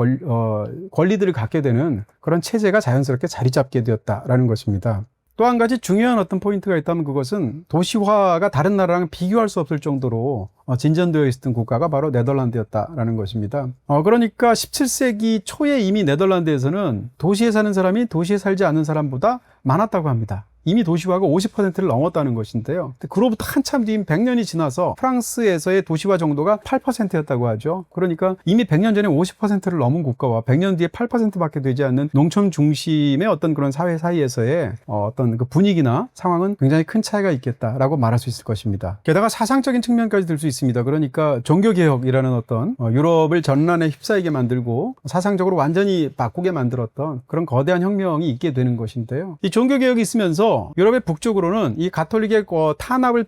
[SPEAKER 1] 권리들을 갖게 되는 그런 체제가 자연스럽게 자리 잡게 되었다라는 것입니다. 또 한 가지 중요한 어떤 포인트가 있다면 그것은 도시화가 다른 나라랑 비교할 수 없을 정도로 진전되어 있었던 국가가 바로 네덜란드였다라는 것입니다. 그러니까 17세기 초에 이미 네덜란드에서는 도시에 사는 사람이 도시에 살지 않는 사람보다 많았다고 합니다. 이미 도시화가 50%를 넘었다는 것인데요. 그로부터 한참 뒤인 100년이 지나서 프랑스에서의 도시화 정도가 8%였다고 하죠. 그러니까 이미 100년 전에 50%를 넘은 국가와 100년 뒤에 8%밖에 되지 않는 농촌 중심의 어떤 그런 사회 사이에서의 어떤 그 분위기나 상황은 굉장히 큰 차이가 있겠다라고 말할 수 있을 것입니다. 게다가 사상적인 측면까지 들 수 있습니다. 그러니까 종교개혁이라는 어떤 유럽을 전란에 휩싸이게 만들고 사상적으로 완전히 바꾸게 만들었던 그런 거대한 혁명이 있게 되는 것인데요. 이 종교개혁이 있으면서 유럽의 북쪽으로는 이 가톨릭의 탄압을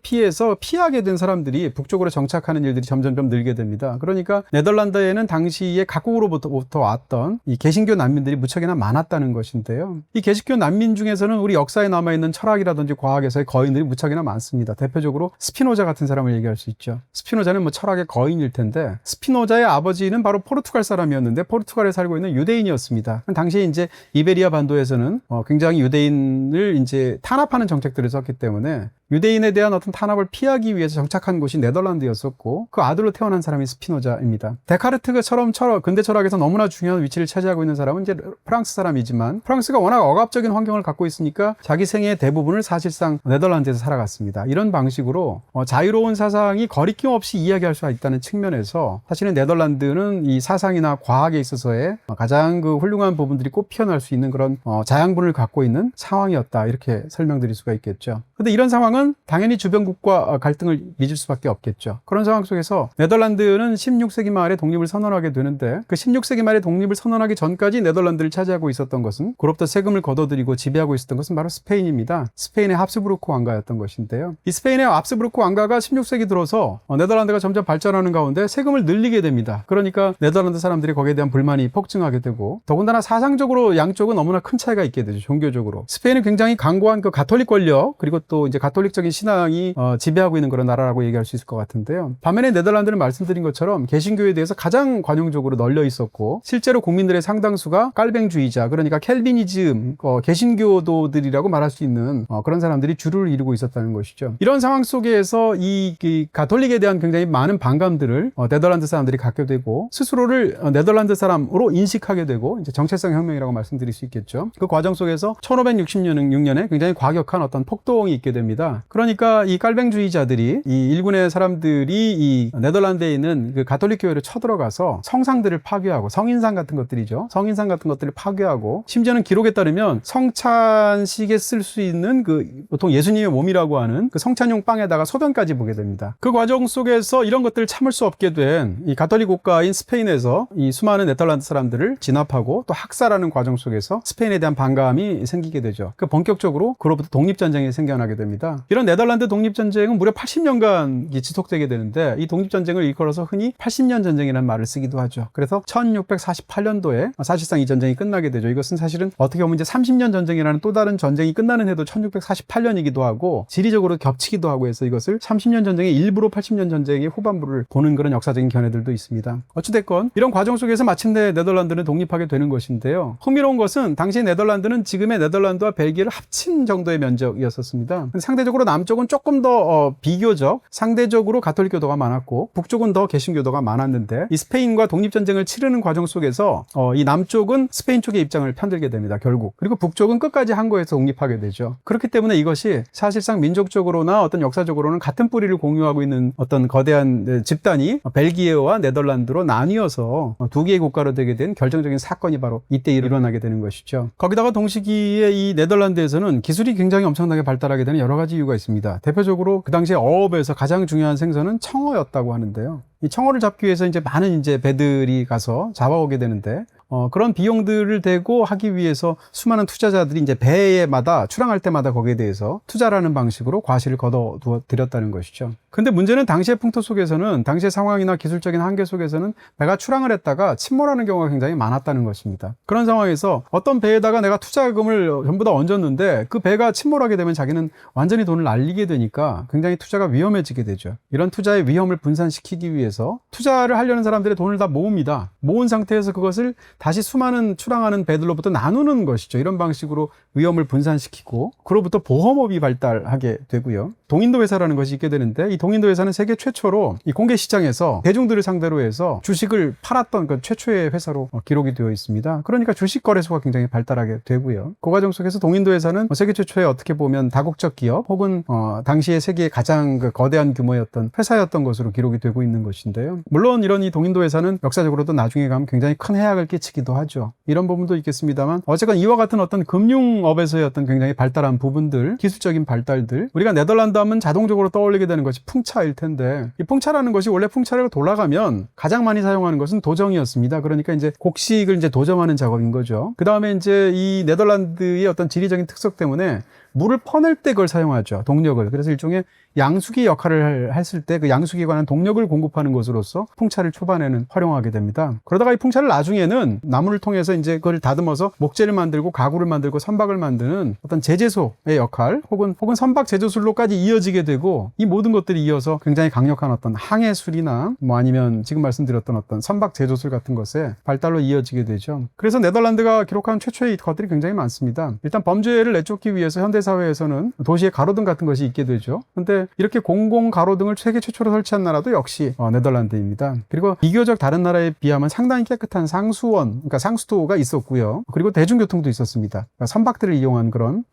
[SPEAKER 1] 피하게 된 사람들이 북쪽으로 정착하는 일들이 점점점 늘게 됩니다. 그러니까 네덜란드에는 당시에 각국으로부터 왔던 이 개신교 난민들이 무척이나 많았다는 것인데요. 이 개신교 난민 중에서는 우리 역사에 남아있는 철학이라든지 과학에서의 거인들이 무척이나 많습니다. 대표적으로 스피노자 같은 사람을 얘기할 수 있죠. 스피노자는 뭐 철학의 거인일 텐데 스피노자의 아버지는 바로 포르투갈 사람이었는데 포르투갈에 살고 있는 유대인이었습니다. 당시에 이제 이베리아 반도에서는 굉장히 유대인을 이제 탄압하는 정책들을 썼기 때문에 유대인에 대한 어떤 탄압을 피하기 위해서 정착한 곳이 네덜란드였었고 그 아들로 태어난 사람이 스피노자입니다. 데카르트처럼 근대 철학에서 너무나 중요한 위치를 차지하고 있는 사람은 이제 프랑스 사람이지만 프랑스가 워낙 억압적인 환경을 갖고 있으니까 자기 생애의 대부분을 사실상 네덜란드에서 살아갔습니다. 이런 방식으로 자유로운 사상이 거리낌 없이 이야기할 수 있다는 측면에서 사실은 네덜란드는 이 사상이나 과학에 있어서의 가장 그 훌륭한 부분들이 꽃 피어날 수 있는 그런 자양분을 갖고 있는 상황이었다 이렇게 설명드릴 수가 있겠죠. 근데 이런 상황은 당연히 주변국과 갈등을 빚을 수밖에 없겠죠. 그런 상황 속에서 네덜란드는 16세기 말에 독립을 선언하게 되는데 그 16세기 말에 독립을 선언하기 전까지 네덜란드를 차지하고 있었던 것은 그로부터 세금을 걷어들이고 지배하고 있었던 것은 바로 스페인입니다. 스페인의 합스부르크 왕가였던 것인데요. 이 스페인의 합스부르크 왕가가 16세기 들어서 네덜란드가 점점 발전하는 가운데 세금을 늘리게 됩니다. 그러니까 네덜란드 사람들이 거기에 대한 불만이 폭증하게 되고 더군다나 사상적으로 양쪽은 너무나 큰 차이가 있게 되죠. 종교적으로. 스페인은 굉장히 강고한 그 가톨릭 권력 그리고 또 이제 가톨릭적인 신앙이 지배하고 있는 그런 나라라고 얘기할 수 있을 것 같은데요. 반면에 네덜란드는 말씀드린 것처럼 개신교에 대해서 가장 관용적으로 널려 있었고 실제로 국민들의 상당수가 깔뱅주의자 그러니까 켈비니즘 개신교도들이라고 말할 수 있는 그런 사람들이 주를 이루고 있었다는 것이죠. 이런 상황 속에서 이 가톨릭에 대한 굉장히 많은 반감들을 네덜란드 사람들이 갖게 되고 스스로를 네덜란드 사람으로 인식하게 되고 이제 정체성 혁명이라고 말씀드릴 수 있겠죠. 그 과정 속에서 1566년에 굉장히 과격한 어떤 폭동이 있게 됩니다. 그러니까 이 깔뱅주의자들이 이 일군의 사람들이 이 네덜란드에 있는 그 가톨릭 교회를 쳐들어가서 성상들을 파괴하고 성인상 같은 것들이죠. 성인상 같은 것들을 파괴하고 심지어는 기록에 따르면 성찬식에 쓸 수 있는 그 보통 예수님의 몸이라고 하는 그 성찬용 빵에다가 소변까지 보게 됩니다. 그 과정 속에서 이런 것들을 참을 수 없게 된 이 가톨릭 국가인 스페인에서 이 수많은 네덜란드 사람들을 진압하고 또 학살하는 과정 속에서 스페인에 대한 반감이 생기게 되죠. 그 본격적으로 그로부터 독립전쟁이 생겨나게 됩니다. 이런 네덜란드 독립전쟁은 무려 80년간 지속되게 되는데 이 독립전쟁을 일컬어서 흔히 80년 전쟁이라는 말을 쓰기도 하죠. 그래서 1648년도에 사실상 이 전쟁이 끝나게 되죠. 이것은 사실은 어떻게 보면 이제 30년 전쟁이라는 또 다른 전쟁이 끝나는 해도 1648년이기도 하고 지리적으로 겹치기도 하고 해서 이것을 30년 전쟁의 일부로 80년 전쟁의 후반부를 보는 그런 역사적인 견해들도 있습니다. 어찌됐건 이런 과정 속에서 마침내 네덜란드는 독립하게 되는 것인데요. 흥미로운 것은 당시 네덜란드는 지금의 네덜란드와 벨기에를 합친 정도의 면적이었었습니다. 상대적으로 남쪽은 조금 더 비교적 상대적으로 가톨릭교도가 많았고 북쪽은 더 개신교도가 많았는데 이 스페인과 독립전쟁을 치르는 과정 속에서 이 남쪽은 스페인 쪽의 입장을 편들게 됩니다. 결국. 그리고 북쪽은 끝까지 항거해서 독립하게 되죠. 그렇기 때문에 이것이 사실상 민족적으로나 어떤 역사적으로는 같은 뿌리를 공유하고 있는 어떤 거대한 집단이 벨기에와 네덜란드로 나뉘어서 두 개의 국가로 되게 된 결정적인 사건이 바로 이때 일어나게 되는 것이죠. 거기다가 동시기에 이 네덜란드에서는 기술이 굉장히 엄청나게 발달하게 되는 여러 가지 이유가 있습니다. 대표적으로 그 당시에 어업에서 가장 중요한 생선은 청어였다고 하는데요. 이 청어를 잡기 위해서 이제 많은 이제 배들이 가서 잡아오게 되는데 그런 비용들을 대고 하기 위해서 수많은 투자자들이 이제 배에마다 출항할 때마다 거기에 대해서 투자라는 방식으로 과실을 거둬들였다는 것이죠. 근데 문제는 당시의 풍토 속에서는 당시의 상황이나 기술적인 한계 속에서는 배가 출항을 했다가 침몰하는 경우가 굉장히 많았다는 것입니다. 그런 상황에서 어떤 배에다가 내가 투자금을 전부 다 얹었는데 그 배가 침몰하게 되면 자기는 완전히 돈을 날리게 되니까 굉장히 투자가 위험해지게 되죠. 이런 투자의 위험을 분산시키기 위해서 투자를 하려는 사람들의 돈을 다 모읍니다. 모은 상태에서 그것을 다시 수많은 출항하는 배들로부터 나누는 것이죠. 이런 방식으로 위험을 분산시키고 그로부터 보험업이 발달하게 되고요. 동인도 회사라는 것이 있게 되는데, 이 동인도 회사는 세계 최초로 이 공개 시장에서 대중들을 상대로 해서 주식을 팔았던 그 최초의 회사로 기록이 되어 있습니다. 그러니까 주식 거래소가 굉장히 발달하게 되고요. 그 과정 속에서 동인도 회사는 세계 최초의 어떻게 보면 다국적 기업 혹은 당시에 세계의 가장 그 거대한 규모였던 회사였던 것으로 기록이 되고 있는 것인데요. 물론 이런 이 동인도 회사는 역사적으로도 나중에 가면 굉장히 큰 해악을 끼치기도 하죠. 이런 부분도 있겠습니다만, 어쨌건 이와 같은 어떤 금융업에서의 어떤 굉장히 발달한 부분들, 기술적인 발달들, 우리가 네덜란드 하면 자동적으로 떠올리게 되는 것이 풍차일 텐데, 이 풍차라는 것이 원래 풍차를 돌아가면 가장 많이 사용하는 것은 도정이었습니다. 그러니까 이제 곡식을 이제 도정하는 작업인 거죠. 그 다음에 이제 이 네덜란드의 어떤 지리적인 특성 때문에 물을 퍼낼 때 그걸 사용하죠. 동력을. 그래서 일종의 양수기 역할을 했을 때 그 양수기에 관한 동력을 공급하는 것으로서 풍차를 초반에는 활용하게 됩니다. 그러다가 이 풍차를 나중에는 나무를 통해서 이제 그걸 다듬어서 목재를 만들고 가구를 만들고 선박을 만드는 어떤 제재소의 역할 혹은 선박 제조술로까지 이어지게 되고, 이 모든 것들이 이어서 굉장히 강력한 어떤 항해술이나 아니면 지금 말씀드렸던 어떤 선박 제조술 같은 것에 발달로 이어지게 되죠. 그래서 네덜란드가 기록한 최초의 것들이 굉장히 많습니다. 일단 범죄를 내쫓기 위해서 현대사회에서는 도시에 가로등 같은 것이 있게 되죠. 근데 이렇게 공공 가로등을 세계 최초로 설치한 나라도 역시 네덜란드입니다. 그리고 비교적 다른 나라에 비하면 상당히 깨끗한 상수원, 그러니까 상수도가 있었고요. 그리고 대중교통도 있었습니다. 그러니까 선박들을 이용한 그런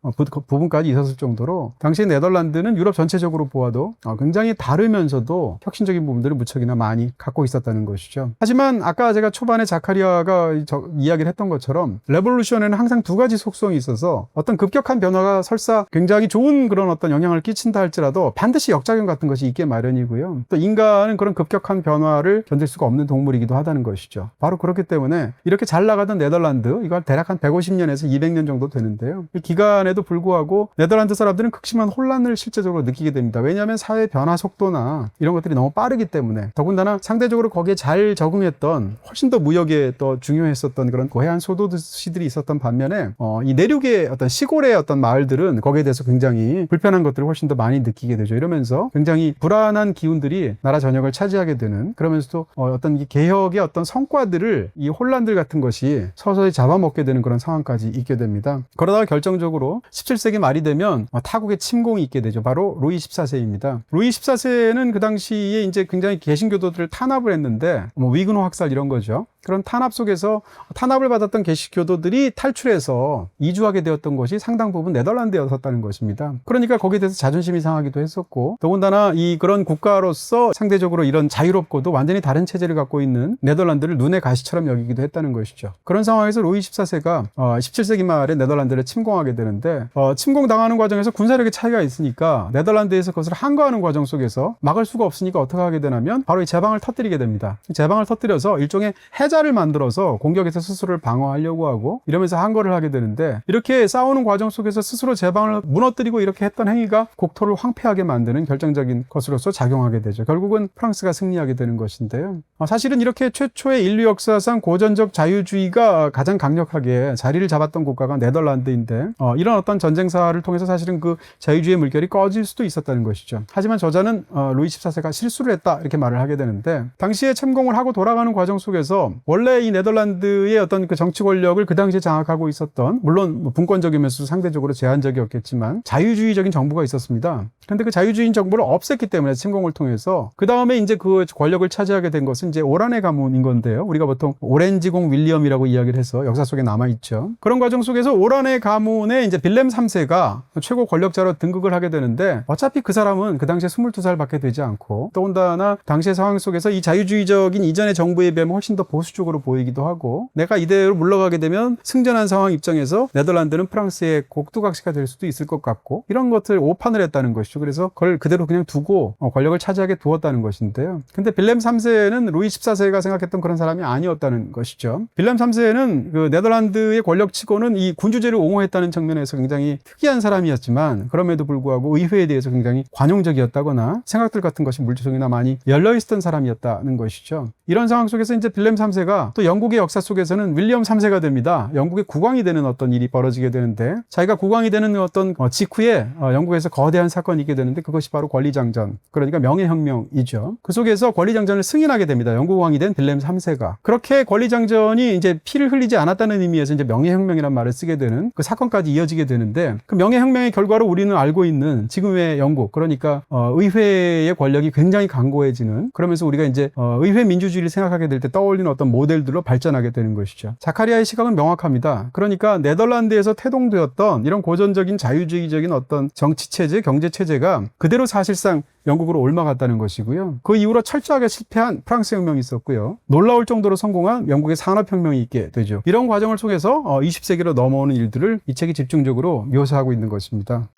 [SPEAKER 1] 부분까지 있었을 정도로 당시 네덜란드는 유럽 전체적으로 보아도 굉장히 다르면서도 혁신적인 부분들을 무척이나 많이 갖고 있었다는 것이죠. 하지만 아까 제가 초반에 자카리아가 이야기를 했던 것처럼 레볼루션에는 항상 두 가지 속성이 있어서 어떤 급격한 변화가 설사 굉장히 좋은 그런 어떤 영향을 끼친다 할지라도 반드시 역작용 같은 것이 있게 마련이고요. 또 인간은 그런 급격한 변화를 견딜 수가 없는 동물이기도 하다는 것이죠. 바로 그렇기 때문에 이렇게 잘 나가던 네덜란드, 이거 대략 한 150년에서 200년 정도 되는데요. 이 기간에도 불구하고 네덜란드 사람들은 극심한 혼란을 실제적으로 느끼게 됩니다. 왜냐하면 사회 변화 속도나 이런 것들이 너무 빠르기 때문에, 더군다나 상대적으로 거기에 잘 적응했던 훨씬 더 무역에 더 중요했었던 그런 고해안 소도시들이 있었던 반면에 이 내륙의 어떤 시골의 어떤 마을들은 거기에 대해서 굉장히 불편한 것들을 훨씬 더 많이 느끼게 되죠. 이러면서 굉장히 불안한 기운들이 나라 전역을 차지하게 되는, 그러면서도 어떤 이 개혁의 어떤 성과들을 이 혼란들 같은 것이 서서히 잡아먹게 되는 그런 상황까지 있게 됩니다. 그러다가 결정적으로 17세기 말이 되면 타국의 침공이 있게 되죠. 바로 루이 14세입니다. 루이 14세는 그 당시에 이제 굉장히 개신교도들을 탄압을 했는데, 위근호 학살 이런 거죠. 그런 탄압 속에서 탄압을 받았던 개신교도들이 탈출해서 이주하게 되었던 것이 상당 부분 네덜란드였었다는 것입니다. 그러니까 거기에 대해서 자존심이 상하기도 했었고, 더군다나 이 그런 국가로서 상대적으로 이런 자유롭고도 완전히 다른 체제를 갖고 있는 네덜란드를 눈의 가시처럼 여기기도 했다는 것이죠. 그런 상황에서 루이 14세가 17세기 말에 네덜란드를 침공하게 되는데, 침공당하는 과정에서 군사력의 차이가 있으니까 네덜란드에서 그것을 항거하는 과정 속에서 막을 수가 없으니까 어떻게 하게 되냐면 바로 이 제방을 터뜨리게 됩니다. 제방을 터뜨려서 일종의 해자를 만들어서 공격에서 스스로를 방어하려고 하고, 이러면서 항거를 하게 되는데, 이렇게 싸우는 과정 속에서 스스로 제방을 무너뜨리고 이렇게 했던 행위가 국토를 황폐하게 만드는 결정적인 것으로서 작용하게 되죠. 결국은 프랑스가 승리하게 되는 것인데요. 사실은 이렇게 최초의 인류 역사상 고전적 자유주의가 가장 강력하게 자리를 잡았던 국가가 네덜란드인데, 이런 어떤 전쟁사를 통해서 사실은 그 자유주의의 물결이 꺼질 수도 있었다는 것이죠. 하지만 저자는 루이 14세가 실수를 했다 이렇게 말을 하게 되는데, 당시에 침공을 하고 돌아가는 과정 속에서 원래 이 네덜란드의 어떤 그 정치 권력을 그 당시에 장악하고 있었던, 물론 분권적이면서 상대적으로 제한적이었겠지만 자유주의적인 정부가 있었습니다. 그런데 그 자유주의 정부를 없앴기 때문에 침공을 통해서 그 다음에 이제 그 권력을 차지하게 된 것은 이제 오란의 가문인 건데요. 우리가 보통 오렌지공 윌리엄이라고 이야기를 해서 역사 속에 남아 있죠. 그런 과정 속에서 오란의 가문의 이제 빌렘 3세가 최고 권력자로 등극을 하게 되는데, 어차피 그 사람은 그 당시에 22살밖에 되지 않고, 더군다나 당시의 상황 속에서 이 자유주의적인 이전의 정부에 비하면 훨씬 더 보수적으로 보이기도 하고, 내가 이대로 물러가게 되면 승전한 상황 입장에서 네덜란드는 프랑스의 곡두각시가 될 수도 있을 것 같고, 이런 것들 오판을 했다는 것이죠. 그래서 그걸 그대로 그냥 두고 권력을 차지하게 두었다는 것인데요. 근데 빌렘 3세는 루이 14세가 생각했던 그런 사람이 아니었다는 것이죠. 빌렘 3세는 그 네덜란드의 권력치고는 이 군주제를 옹호했다는 측면에서 굉장히 특이한 사람이었지만, 그럼에도 불구하고 의회에 대해서 굉장히 관용적이었다거나 생각들 같은 것이 물리적이나 많이 열려있었던 사람이었다는 것이죠. 이런 상황 속에서 이제 빌렘 3세가 또 영국의 역사 속에서는 윌리엄 3세가 됩니다. 영국의 국왕이 되는 어떤 일이 벌어지게 되는데, 자기가 국왕이 되는 어떤 직후에 영국에서 거대한 사건이 있게 되는데, 되는데 그것이 바로 권리장전, 그러니까 명예혁명이죠. 그 속에서 권리장전을 승인하게 됩니다. 영국 왕이 된 빌렘 3세가. 그렇게 권리장전이 이제 피를 흘리지 않았다는 의미에서 이제 명예혁명이라는 말을 쓰게 되는 그 사건까지 이어지게 되는데, 그 명예혁명의 결과로 우리는 알고 있는 지금의 영국, 그러니까 의회의 권력이 굉장히 강고해지는, 그러면서 우리가 이제 의회 민주주의를 생각하게 될 때 떠올리는 어떤 모델들로 발전하게 되는 것이죠. 자카리아의 시각은 명확합니다. 그러니까 네덜란드에서 태동되었던 이런 고전적인 자유주의적인 어떤 정치체제, 경제체제가 그대로 사실상 영국으로 옮아갔다는 것이고요. 그 이후로 철저하게 실패한 프랑스 혁명이 있었고요. 놀라울 정도로 성공한 영국의 산업혁명이 있게 되죠. 이런 과정을 통해서 20세기로 넘어오는 일들을 이 책이 집중적으로 묘사하고 있는 것입니다.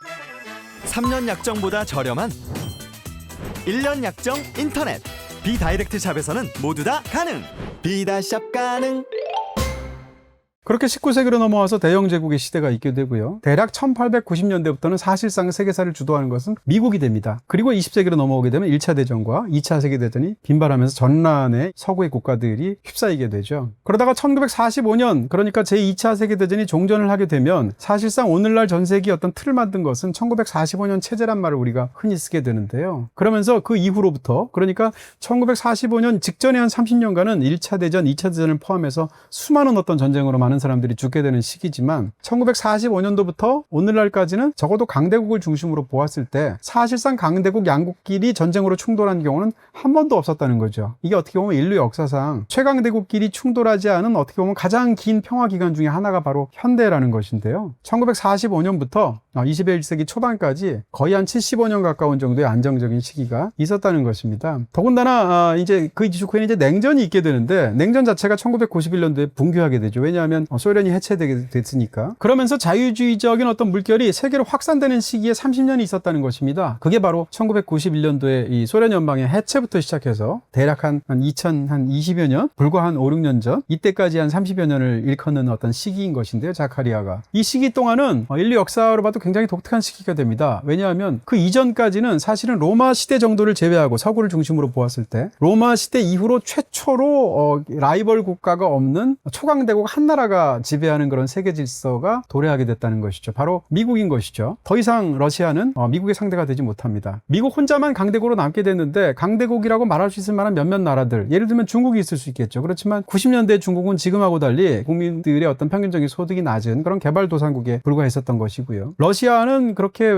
[SPEAKER 2] 3년 약정보다 저렴한 1년 약정 인터넷 비다이렉트 샵에서는 모두 다 가능. 비다샵 가능.
[SPEAKER 1] 그렇게 19세기로 넘어와서 대영제국의 시대가 있게 되고요. 대략 1890년대부터는 사실상 세계사를 주도하는 것은 미국이 됩니다. 그리고 20세기로 넘어오게 되면 1차 대전과 2차 세계대전이 빈발하면서 전란의 서구의 국가들이 휩싸이게 되죠. 그러다가 1945년, 그러니까 제2차 세계대전이 종전을 하게 되면 사실상 오늘날 전 세계 어떤 틀을 만든 것은 1945년 체제란 말을 우리가 흔히 쓰게 되는데요. 그러면서 그 이후로부터, 그러니까 1945년 직전에 한 30년간은 1차 대전, 2차 대전을 포함해서 수많은 어떤 전쟁으로 많은 사람들이 죽게 되는 시기지만 1945년도부터 오늘날까지는 적어도 강대국을 중심으로 보았을 때 사실상 강대국 양국끼리 전쟁으로 충돌한 경우는 한 번도 없었다는 거죠. 이게 어떻게 보면 인류 역사상 최강대국끼리 충돌하지 않은 어떻게 보면 가장 긴 평화기간 중에 하나가 바로 현대라는 것인데요. 1945년부터 21세기 초반까지 거의 한 75년 가까운 정도의 안정적인 시기가 있었다는 것입니다. 더군다나 이제 그 이후 이제 냉전이 있게 되는데, 냉전 자체가 1991년도에 붕괴하게 되죠. 왜냐하면 소련이 해체되게 됐으니까. 그러면서 자유주의적인 어떤 물결이 세계로 확산되는 시기에 30년이 있었다는 것입니다. 그게 바로 1991년도에 이 소련 연방의 해체부터 시작해서 대략 한 2020여 년, 불과 한 5, 6년 전, 이때까지 한 30여 년을 일컫는 어떤 시기인 것인데요. 자카리아가. 이 시기 동안은 인류 역사로 봐도 굉장히 독특한 시기가 됩니다. 왜냐하면 그 이전까지는 사실은 로마 시대 정도를 제외하고 서구를 중심으로 보았을 때 로마 시대 이후로 최초로 라이벌 국가가 없는 초강대국 한 나라가 지배하는 그런 세계 질서가 도래하게 됐다는 것이죠. 바로 미국인 것이죠. 더 이상 러시아는 미국의 상대가 되지 못합니다. 미국 혼자만 강대국으로 남게 됐는데, 강대국이라고 말할 수 있을 만한 몇몇 나라들, 예를 들면 중국이 있을 수 있겠죠. 그렇지만 90년대 중국은 지금하고 달리 국민들의 어떤 평균적인 소득이 낮은 그런 개발도상국에 불과했었던 것이고요. 러시아는 그렇게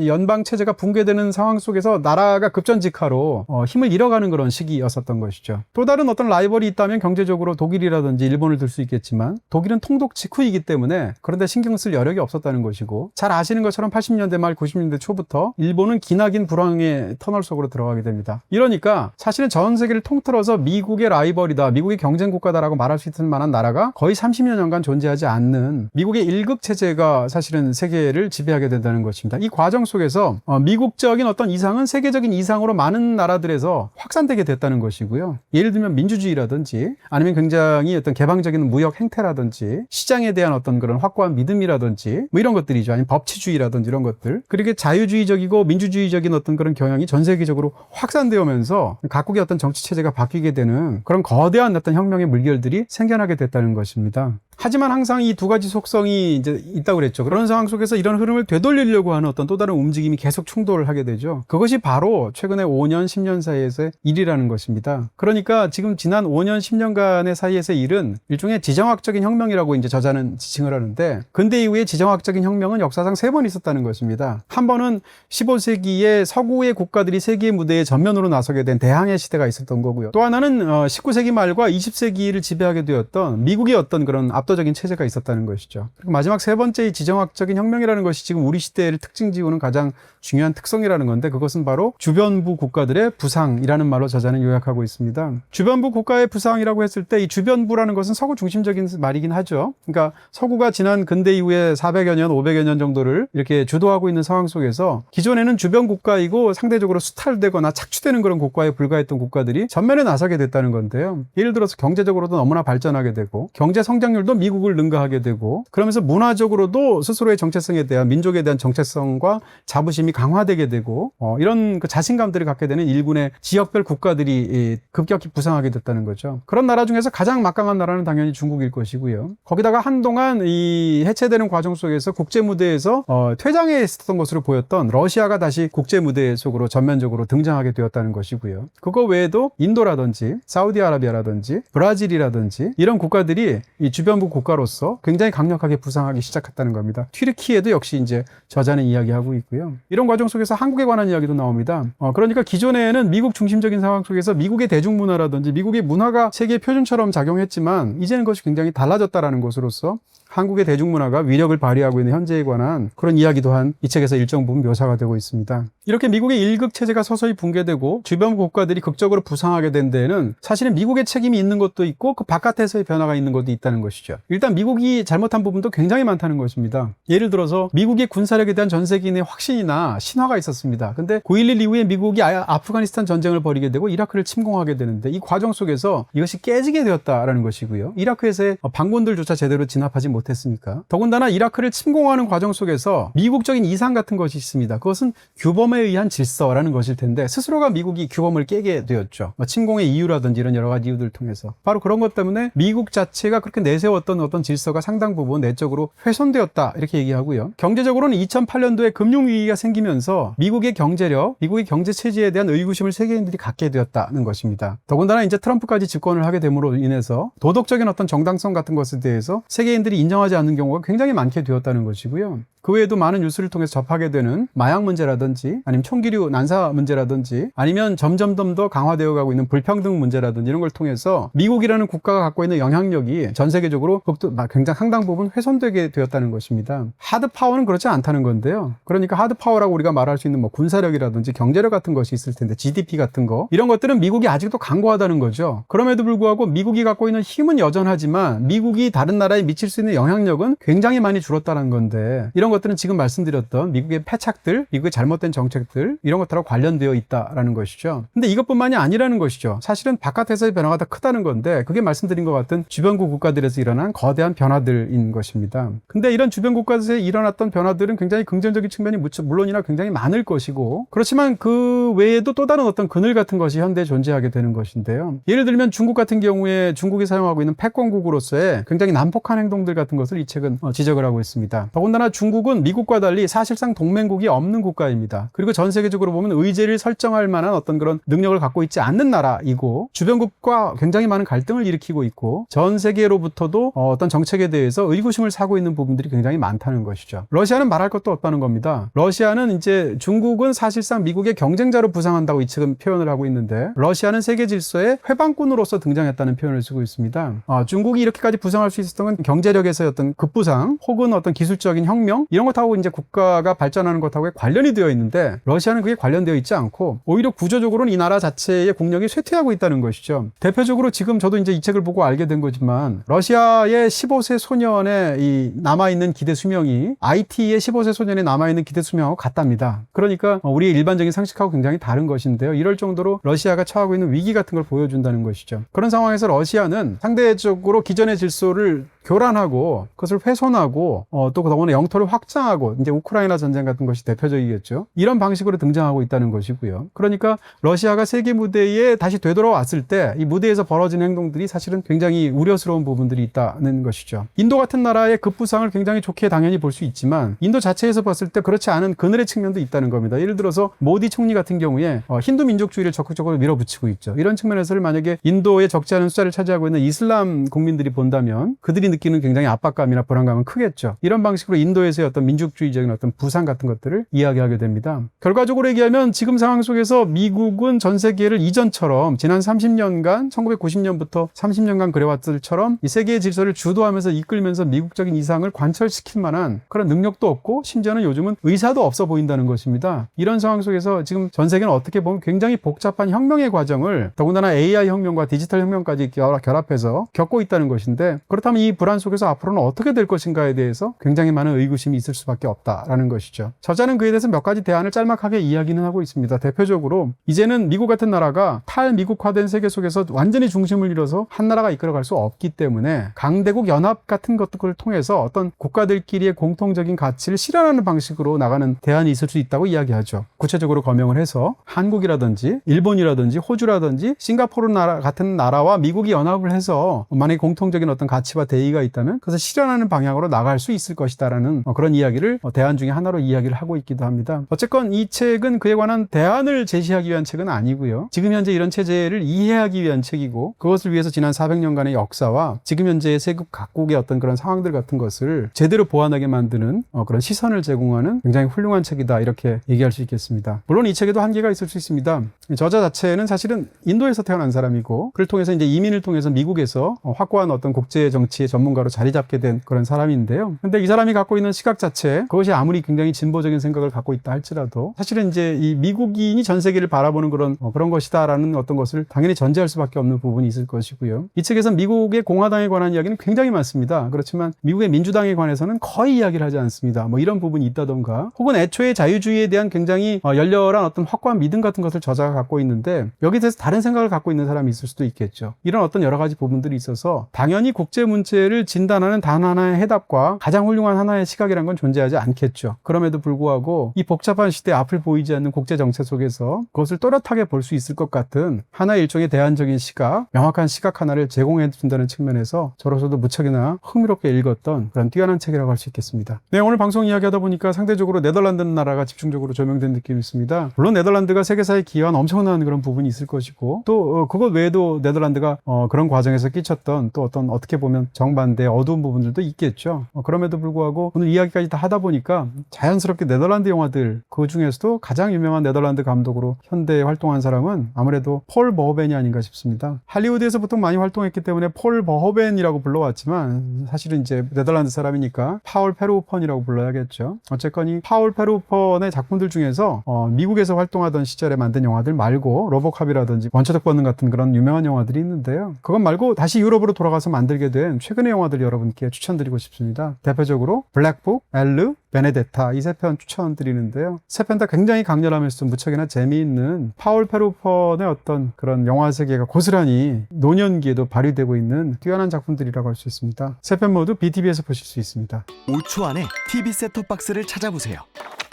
[SPEAKER 1] 연방 체제가 붕괴되는 상황 속에서 나라가 급전직하로 힘을 잃어가는 그런 시기였었던 것이죠. 또 다른 어떤 라이벌이 있다면 경제적으로 독일이라든지 일본을 들 수 있겠지만, 독일은 통독 직후이기 때문에 그런데 신경 쓸 여력이 없었다는 것이고, 잘 아시는 것처럼 80년대 말 90년대 초부터 일본은 기나긴 불황의 터널 속으로 들어가게 됩니다. 이러니까 사실은 전 세계를 통틀어서 미국의 라이벌이다, 미국의 경쟁 국가다라고 말할 수 있을 만한 나라가 거의 30여 년간 존재하지 않는 미국의 일극 체제가 사실은 세계를 지배하게 된다는 것입니다. 이 과정 속에서 미국적인 어떤 이상은 세계적인 이상으로 많은 나라들에서 확산되게 됐다는 것이고요. 예를 들면 민주주의라든지 아니면 굉장히 어떤 개방적인 무역 행태라든지 시장에 대한 어떤 그런 확고한 믿음이라든지 뭐 이런 것들이죠. 아니면 법치주의라든지 이런 것들. 그렇게 자유주의적이고 민주주의적인 어떤 그런 경향이 전 세계적으로 확산되면서 각국의 어떤 정치 체제가 바뀌게 되는 그런 거대한 어떤 혁명의 물결들이 생겨나게 됐다는 것입니다. 하지만 항상 이 두 가지 속성이 이제 있다고 그랬죠. 그런 상황 속에서 이런 흐름을 되돌리려고 하는 어떤 또 다른 움직임이 계속 충돌을 하게 되죠. 그것이 바로 최근에 5년, 10년 사이에서의 일이라는 것입니다. 그러니까 지금 지난 5년, 10년간의 사이에서의 일은 일종의 지정학적인 혁명이라고 이제 저자는 지칭을 하는데, 근대 이후의 지정학적인 혁명은 역사상 3번 있었다는 것입니다. 한 번은 15세기에 서구의 국가들이 세계 무대에 전면으로 나서게 된 대항해 시대가 있었던 거고요. 또 하나는 19세기 말과 20세기를 지배하게 되었던 미국의 어떤 그런 압도적인 체제가 있었다는 것이죠. 그리고 마지막 세 번째의 지정학적인 혁명이라는 것이 지금 우리 시대를 특징 지우는 가장 중요한 특성이라는 건데, 그것은 바로 주변부 국가들의 부상이라는 말로 저자는 요약하고 있습니다. 주변부 국가의 부상이라고 했을 때 이 주변부라는 것은 서구 중심적인 말이긴 하죠. 그러니까 서구가 지난 근대 이후에 400여 년, 500여 년 정도를 이렇게 주도하고 있는 상황 속에서 기존에는 주변 국가이고 상대적으로 수탈되거나 착취되는 그런 국가에 불과했던 국가들이 전면에 나서게 됐다는 건데요. 예를 들어서 경제적으로도 너무나 발전하게 되고 경제 성장률도 미국을 능가하게 되고 그러면서 문화적으로도 스스로의 정체성에 대한 민족에 대한 정체성과 자부심이 강화되게 되고 이런 그 자신감들을 갖게 되는 일군의 지역별 국가들이 급격히 부상하게 됐다는 거죠. 그런 나라 중에서 가장 막강한 나라는 당연히 중국일 것이고요. 거기다가 한동안 이 해체되는 과정 속에서 국제 무대에서 퇴장해 있었던 것으로 보였던 러시아가 다시 국제 무대 속으로 전면적으로 등장하게 되었다는 것이고요. 그거 외에도 인도라든지 사우디아라비아라든지 브라질이라든지 이런 국가들이 이 주변국 국가로서 굉장히 강력하게 부상하기 시작했다는 겁니다. 튀르키예도 역시 이제 저자는 이야기하고 있고요. 이런 과정 속에서 한국에 관한 이야기도 나옵니다. 그러니까 기존에는 미국 중심적인 상황 속에서 미국의 대중문화라든지 미국의 문화가 세계 표준처럼 작용했지만 이제는 그것이 굉장히 달라졌다라는 것으로서 한국의 대중문화가 위력을 발휘하고 있는 현재에 관한 그런 이야기 또한 이 책에서 일정 부분 묘사가 되고 있습니다. 이렇게 미국의 일극 체제가 서서히 붕괴되고 주변 국가들이 극적으로 부상하게 된 데에는 사실은 미국의 책임이 있는 것도 있고 그 바깥에서의 변화가 있는 것도 있다는 것이죠. 일단 미국이 잘못한 부분도 굉장히 많다는 것입니다. 예를 들어서 미국의 군사력에 대한 전 세계인의 확신이나 신화가 있었습니다. 근데 9.11 이후에 미국이 아프가니스탄 전쟁을 벌이게 되고 이라크를 침공하게 되는데 이 과정 속에서 이것이 깨지게 되었다라는 것이고요. 이라크에서의 반군들조차 제대로 진압하지 못했으니까. 더군다나 이라크를 침공하는 과정 속에서 미국적인 이상 같은 것이 있습니다. 그것은 규범에 의한 질서라는 것일 텐데 스스로가 미국이 규범을 깨게 되었죠. 침공의 이유라든지 이런 여러 가지 이유들을 통해서. 바로 그런 것 때문에 미국 자체가 그렇게 내세웠던 어떤 질서가 상당 부분 내적으로 훼손되었다 이렇게 얘기하고요. 경제적으로는 2008년도에 금융위기가 생기면서 미국의 경제력, 미국의 경제체제에 대한 의구심을 세계인들이 갖게 되었다는 것입니다. 더군다나 이제 트럼프까지 집권을 하게 됨으로 인해서 도덕적인 어떤 정당성 같은 것에 대해서 세계인들이 인정하지 않는 경우가 굉장히 많게 되었다는 것이고요. 그 외에도 많은 뉴스를 통해서 접하게 되는 마약 문제라든지 아니면 총기류 난사 문제라든지 아니면 점점점 더 강화되어 가고 있는 불평등 문제라든지 이런 걸 통해서 미국이라는 국가가 갖고 있는 영향력이 전 세계적으로 굉장히 상당 부분 훼손되게 되었다는 것입니다. 하드 파워는 그렇지 않다는 건데요. 그러니까 하드 파워라고 우리가 말할 수 있는 뭐 군사력이라든지 경제력 같은 것이 있을 텐데 GDP 같은 거 이런 것들은 미국이 아직도 강고하다는 거죠. 그럼에도 불구하고 미국이 갖고 있는 힘은 여전하지만 미국이 다른 나라에 미칠 수 있는 영향력은 굉장히 많이 줄었다는 건데 이런 것들은 지금 말씀드렸던 미국의 패착들, 미국의 잘못된 정책들 이런 것들하고 관련되어 있다라는 것이죠. 근데 이것뿐만이 아니라는 것이죠. 사실은 바깥에서의 변화가 더 크다는 건데 그게 말씀드린 것 같은 주변국 국가들에서 일어난 거대한 변화들인 것입니다. 근데 이런 주변 국가에서 일어났던 변화들은 굉장히 긍정적인 측면이 물론이나 굉장히 많을 것이고 그렇지만 그 외에도 또 다른 어떤 그늘 같은 것이 현대에 존재하게 되는 것인데요. 예를 들면 중국 같은 경우에 중국이 사용하고 있는 패권국으로서의 굉장히 난폭한 행동들 같은 것을 이 책은 지적을 하고 있습니다. 더군다나 중국은 미국과 달리 사실상 동맹국이 없는 국가입니다. 그리고 전 세계적으로 보면 의제를 설정할 만한 어떤 그런 능력을 갖고 있지 않는 나라이고 주변국과 굉장히 많은 갈등을 일으키고 있고 전 세계로부터도 어떤 정책에 대해서 의구심을 사고 있는 부분들이 굉장히 많다는 것이죠. 러시아는 말할 것도 없다는 겁니다. 러시아는 이제 중국은 사실상 미국의 경쟁자로 부상한다고 이 책은 표현을 하고 있는데 러시아는 세계 질서의 회방꾼으로서 등장했다는 표현을 쓰고 있습니다. 중국이 이렇게까지 부상할 수 있었던 건 경제력에서의 어떤 급부상 혹은 어떤 기술적인 혁명 이런 것하고 이제 국가가 발전하는 것하고 관련이 되어 있는데 러시아는 그게 관련되어 있지 않고 오히려 구조적으로는 이 나라 자체의 국력이 쇠퇴하고 있다는 것이죠. 대표적으로 지금 저도 이제 이 책을 보고 알게 된 거지만 러시아의 15세 소년의 이 남아있는 기대 수명이 IT의 15세 소년의 남아있는 기대 수명하고 같답니다. 그러니까 우리의 일반적인 상식하고 굉장히 다른 것인데요. 이럴 정도로 러시아가 처하고 있는 위기 같은 걸 보여준다는 것이죠. 그런 상황에서 러시아는 상대적으로 기존의 질서를 교란하고 그것을 훼손하고 또 더구나 영토를 확장하고 이제 우크라이나 전쟁 같은 것이 대표적이겠죠. 이런 방식으로 등장하고 있다는 것이고요. 그러니까 러시아가 세계 무대에 다시 되돌아왔을 때 이 무대에서 벌어지는 행동들이 사실은 굉장히 우려스러운 부분들이 있다는 것이죠. 인도 같은 나라의 급부상을 굉장히 좋게 당연히 볼 수 있지만 인도 자체에서 봤을 때 그렇지 않은 그늘의 측면도 있다는 겁니다. 예를 들어서 모디 총리 같은 경우에 힌두 민족주의를 적극적으로 밀어붙이고 있죠. 이런 측면에서를 만약에 인도에 적지 않은 숫자를 차지하고 있는 이슬람 국민들이 본다면 그들이 느끼는 굉장히 압박감이나 불안감은 크겠죠. 이런 방식으로 인도에서의 어떤 민족주의적인 어떤 부상 같은 것들을 이야기하게 됩니다. 결과적으로 얘기하면 지금 상황 속에서 미국은 전 세계를 이전처럼 지난 30년간 1990년부터 30년간 그래왔을처럼 이 세계의 질서를 주도하면서 이끌면서 미국적인 이상을 관철시킬 만한 그런 능력도 없고 심지어는 요즘은 의사도 없어 보인다는 것입니다. 이런 상황 속에서 지금 전 세계는 어떻게 보면 굉장히 복잡한 혁명의 과정을 더군다나 AI 혁명과 디지털 혁명까지 결합해서 겪고 있다는 것인데 그렇다면 이 불안 속에서 앞으로는 어떻게 될 것인가에 대해서 굉장히 많은 의구심이 있을 수밖에 없다라는 것이죠. 저자는 그에 대해서 몇 가지 대안을 짤막하게 이야기는 하고 있습니다. 대표적으로 이제는 미국 같은 나라가 탈미국화된 세계 속에서 완전히 중심을 잃어서 한 나라가 이끌어갈 수 없기 때문에 강대국 연합 같은 것들을 통해서 어떤 국가들끼리의 공통적인 가치를 실현하는 방식으로 나가는 대안이 있을 수 있다고 이야기하죠. 구체적으로 거명을 해서 한국이라든지 일본이라든지 호주라든지 싱가포르 나라 같은 나라와 미국이 연합을 해서 만약에 공통적인 어떤 가치와 대의가 있다면 그것을 실현하는 방향으로 나갈 수 있을 것이다라는 그런 이야기를 대안 중에 하나로 이야기를 하고 있기도 합니다. 어쨌건 이 책은 그에 관한 대안을 제시하기 위한 책은 아니고요. 지금 현재 이런 체제를 이해하기 위한 책이고 그것을 위해서 지난 400년간의 역사와 지금 현재의 세국 각국의 어떤 그런 상황들 같은 것을 제대로 보완하게 만드는 그런 시선을 제공하는 굉장히 훌륭한 책이다 이렇게 얘기할 수 있겠습니다. 물론 이 책에도 한계가 있을 수 있습니다. 저자 자체는 사실은 인도에서 태어난 사람이고 그를 통해서 이제 이민을 통해서 미국에서 확고한 어떤 국제 정치의 전문가로 자리 잡게 된 그런 사람인데요. 근데 이 사람이 갖고 있는 시각 자체 그것이 아무리 굉장히 진보적인 생각을 갖고 있다 할지라도 사실은 이제 이 미국인이 전 세계를 바라보는 그런 것이다라는 어떤 것을 당연히 전제할 수밖에 없는 부분이 있을 것이고요. 이 책에서는 미국의 공화당에 관한 이야기는 굉장히 많습니다. 그렇지만 미국의 민주당에 관해서는 거의 이야기를 하지 않습니다. 뭐 이런 부분이 있다던가 혹은 애초에 자유주의에 대한 굉장히 열렬한 어떤 확고한 믿음 같은 것을 저자가 갖고 있는데 여기에 대해서 다른 생각을 갖고 있는 사람이 있을 수도 있겠죠. 이런 어떤 여러 가지 부분들이 있어서 당연히 국제 문제를 진단하는 단 하나의 해답과 가장 훌륭한 하나의 시각이란 건 존재하지 않겠죠. 그럼에도 불구하고 이 복잡한 시대에 앞을 보이지 않는 국제 정세 속에서 그것을 또렷하게 볼 수 있을 것 같은 하나의 일종의 대안적인 시각, 명확한 시각 하나를 제공해 준다는 측면에서 저로서도 무척이나 흥미롭게 읽었던 그런 뛰어난 책이라고 할 수 있겠습니다. 네, 오늘 방송 이야기하다 보니까 상대적으로 네덜란드 나라가 집중적으로 조명된 느낌이 있습니다. 물론 네덜란드가 세계사에 기여한 엄청난 그런 부분이 있을 것이고 또 그것 외에도 네덜란드가 그런 과정에서 끼쳤던 또 어떻게 보면 정반대 어두운 부분들도 있겠죠. 그럼에도 불구하고 오늘 이야기까지 다 하다 보니까 자연스럽게 네덜란드 영화들 그 중에서도 가장 유명한 네덜란드 감독으로 현대에 활동한 사람은 아무래도 폴 버호벤이 아닌가 싶습니다. 할리우드에서 보통 많이 활동했기 때문에 폴 버호벤이라고 불러왔지만 사실은 이제 네덜란드 사람이니까 파울 페르호펀이라고 불러야겠죠. 어쨌건 이 파울 페르호펀의 작품들 중에서 미국에서 활동하던 시절에 만든 영화들 말고 로보캅이라든지 원초적 본능 같은 그런 유명한 영화들이 있는데요. 그것 말고 다시 유럽으로 돌아가서 만들게 된 최근의 영화들 여러분께 추천드리고 싶습니다. 대표적으로 블랙북, 엘르, 베네데타 이 세 편 추천드리는데요. 세 편 다 굉장히 강렬하면서 무척이나 재미있는 파울 페르호펀의 어떤 그런 영화 세계가 고스란히 노년기에도 발휘되고 있는 뛰어난 작품들이라고 할 수 있습니다. 세 편 모두 BTV에서 보실 수 있습니다.
[SPEAKER 2] 5초 안에 TV 셋톱박스를 찾아보세요.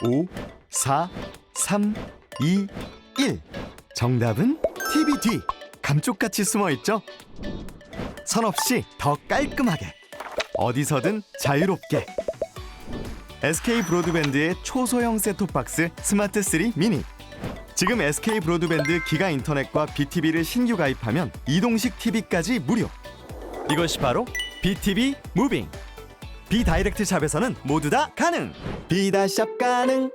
[SPEAKER 2] 5, 4, 3, 2, 1. 정답은 TV 뒤. 감쪽같이 숨어있죠? 선 없이 더 깔끔하게. 어디서든 자유롭게. SK 브로드밴드의 초소형 셋톱박스 스마트 3 미니. 지금 SK 브로드밴드 기가 인터넷과 BTV를 신규 가입하면 이동식 TV까지 무료. 이것이 바로 BTV 무빙. 비다이렉트 샵에서는 모두 다 가능. 비다샵 가능.